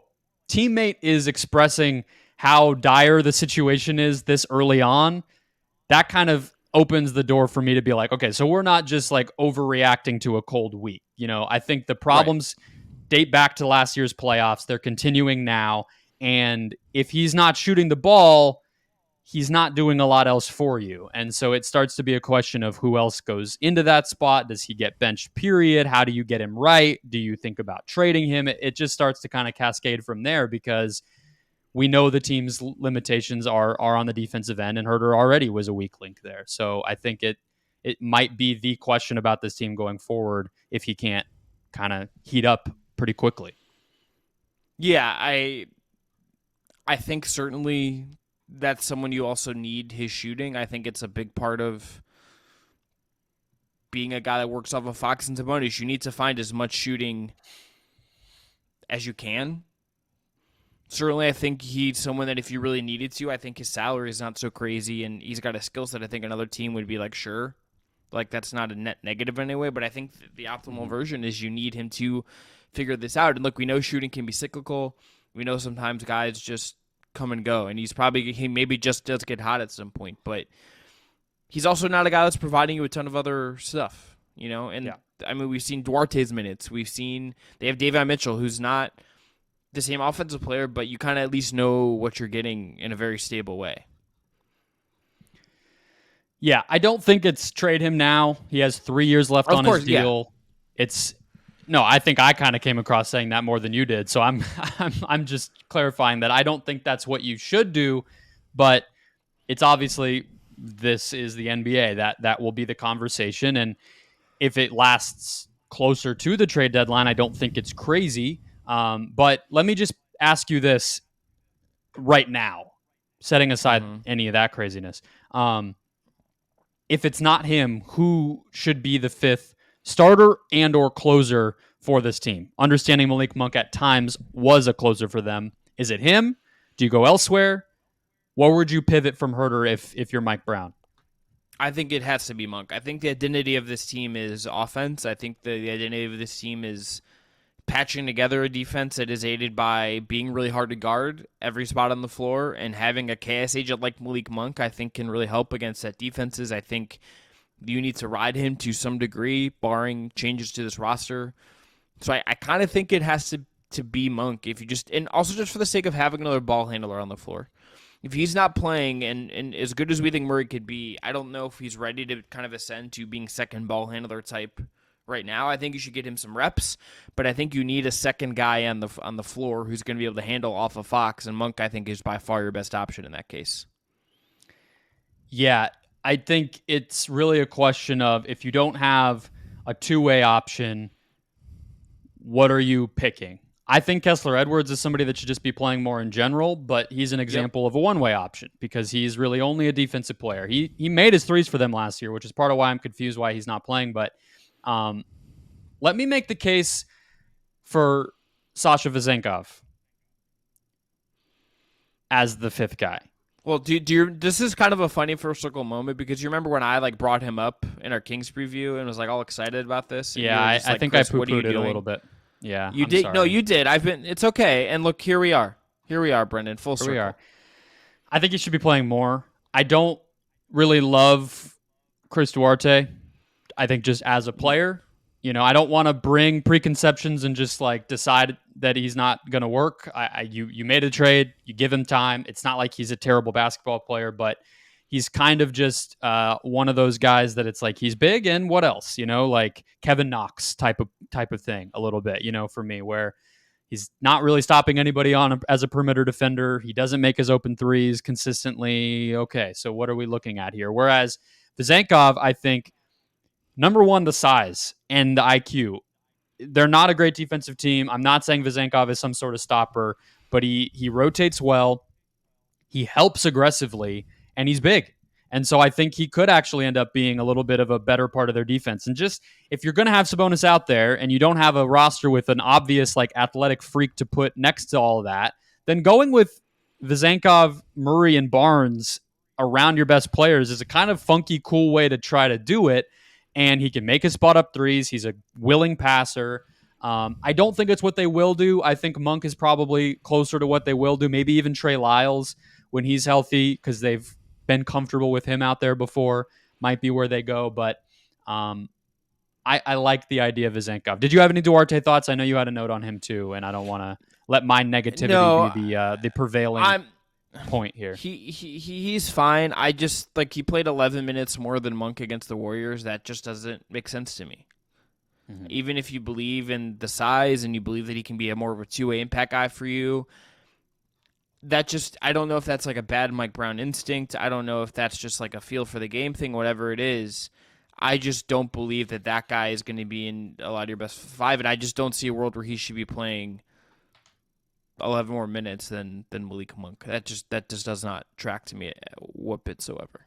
teammate is expressing how dire the situation is this early on, that kind of opens the door for me to be like, okay, so we're not just like overreacting to a cold week. I think the problems date back to last year's playoffs. They're continuing now. And if he's not shooting the ball, he's not doing a lot else for you. And so it starts to be a question of who else goes into that spot. Does he get benched, period? How do you get him right? Do you think about trading him? It just starts to kind of cascade from there, because we know the team's limitations are on the defensive end, and Huerter already was a weak link there. So I think it might be the question about this team going forward if he can't kind of heat up pretty quickly. Yeah, I think certainly that's someone you also need, his shooting. I think it's a big part of being a guy that works off of Fox and Sabonis. You need to find as much shooting as you can. Certainly, I think he's someone that if you really needed to, I think his salary is not so crazy, and he's got a skill set I think another team would be like, sure. Like, that's not a net negative anyway, but I think the optimal version is you need him to figure this out. And look, we know shooting can be cyclical. We know sometimes guys just come and go, and he maybe just does get hot at some point, but he's also not a guy that's providing you a ton of other stuff, and I mean, we've seen Duarte's minutes. They have Davion Mitchell, who's not the same offensive player, but you kind of at least know what you're getting in a very stable way. Yeah, I don't think it's trade him now. He has 3 years left on his deal. Yeah. I think I kind of came across saying that more than you did. So I'm just clarifying that I don't think that's what you should do, but it's obviously this is the NBA. That will be the conversation, and if it lasts closer to the trade deadline, I don't think it's crazy. But let me just ask you this right now, setting aside any of that craziness. If it's not him, who should be the fifth starter and or closer for this team? Understanding Malik Monk at times was a closer for them. Is it him? Do you go elsewhere? Where would you pivot from Huerter if you're Mike Brown? I think it has to be Monk. I think the identity of this team is offense. I think the identity of this team is patching together a defense that is aided by being really hard to guard every spot on the floor, and having a KS agent like Malik Monk, I think, can really help against that defenses. I think you need to ride him to some degree, barring changes to this roster. So I kind of think it has to be Monk, and also just for the sake of having another ball handler on the floor. If he's not playing, and as good as we think Murray could be, I don't know if he's ready to kind of ascend to being second ball handler type right now. I think you should get him some reps, but I think you need a second guy on the floor who's going to be able to handle off of Fox, and Monk, I think, is by far your best option in that case. Yeah, I think it's really a question of, if you don't have a two-way option, what are you picking? I think Kessler Edwards is somebody that should just be playing more in general, but he's an example of a one-way option because he's really only a defensive player. He made his threes for them last year, which is part of why I'm confused why he's not playing, but let me make the case for Sasha Vezenkov as the fifth guy. Well, this is kind of a funny first circle moment, because you remember when I brought him up in our Kings preview and was all excited about this? Yeah, I think I poo-pooed it a little bit. Yeah, you did. Sorry. No, you did. It's okay. And look, here we are. Here we are, Brendon. Full circle. Here we are. I think he should be playing more. I don't really love Chris Duarte. I think just as a player, I don't want to bring preconceptions and just decide that he's not going to work. You made a trade, you give him time. It's not like he's a terrible basketball player, but he's kind of just one of those guys that it's he's big and what else, like Kevin Knox type of thing a little bit, for me, where he's not really stopping anybody on as a perimeter defender. He doesn't make his open threes consistently. Okay, so what are we looking at here? Whereas Vezenkov, I think, number one, the size and the IQ. They're not a great defensive team. I'm not saying Vezenkov is some sort of stopper, but he rotates well. He helps aggressively, and he's big. And so I think he could actually end up being a little bit of a better part of their defense. And just, if you're going to have Sabonis out there and you don't have a roster with an obvious athletic freak to put next to all of that, then going with Vezenkov, Murray, and Barnes around your best players is a kind of funky, cool way to try to do it. And he can make his spot up threes. He's a willing passer. I don't think it's what they will do. I think Monk is probably closer to what they will do. Maybe even Trey Lyles, when he's healthy, because they've been comfortable with him out there before, might be where they go. But I like the idea of Vezenkov. Did you have any Duarte thoughts? I know you had a note on him too, and I don't want to let my negativity be the prevailing point here. He's fine. I just he played 11 minutes more than Monk against the Warriors. That just doesn't make sense to me. Mm-hmm. Even if you believe in the size and you believe that he can be more of a two-way impact guy for you, I don't know if that's a bad Mike Brown instinct. I don't know if that's just a feel for the game thing, whatever it is. I just don't believe that guy is going to be in a lot of your best five, and I just don't see a world where he should be playing 11 more minutes than Malik Monk. That just does not track to me whatsoever.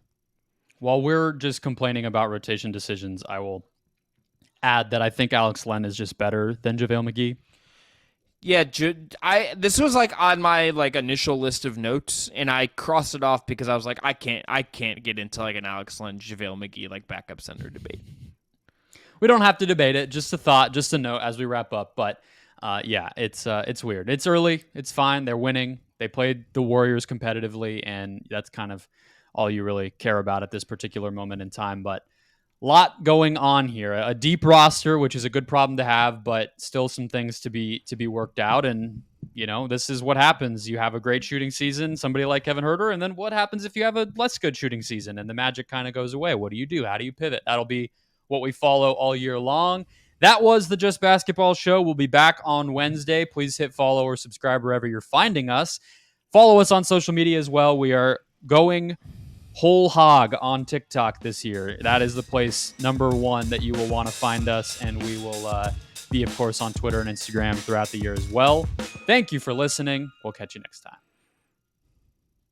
While we're just complaining about rotation decisions, I will add that I think Alex Len is just better than JaVale McGee. Yeah, this was on my initial list of notes, and I crossed it off because I was I can't get into an Alex Len, JaVale McGee backup center debate. We don't have to debate it. Just a thought, just a note as we wrap up. But yeah, it's weird. It's early. It's fine. They're winning. They played the Warriors competitively, and that's kind of all you really care about at this particular moment in time. But a lot going on here. A deep roster, which is a good problem to have, but still some things to be worked out. And this is what happens. You have a great shooting season, somebody like Kevin Huerter, and then what happens if you have a less good shooting season and the magic kind of goes away? What do? How do you pivot? That'll be what we follow all year long. That was the Just Basketball Show. We'll be back on Wednesday. Please hit follow or subscribe wherever you're finding us. Follow us on social media as well. We are going whole hog on TikTok this year. That is the place number one that you will want to find us, and we will be, of course, on Twitter and Instagram throughout the year as well. Thank you for listening. We'll catch you next time.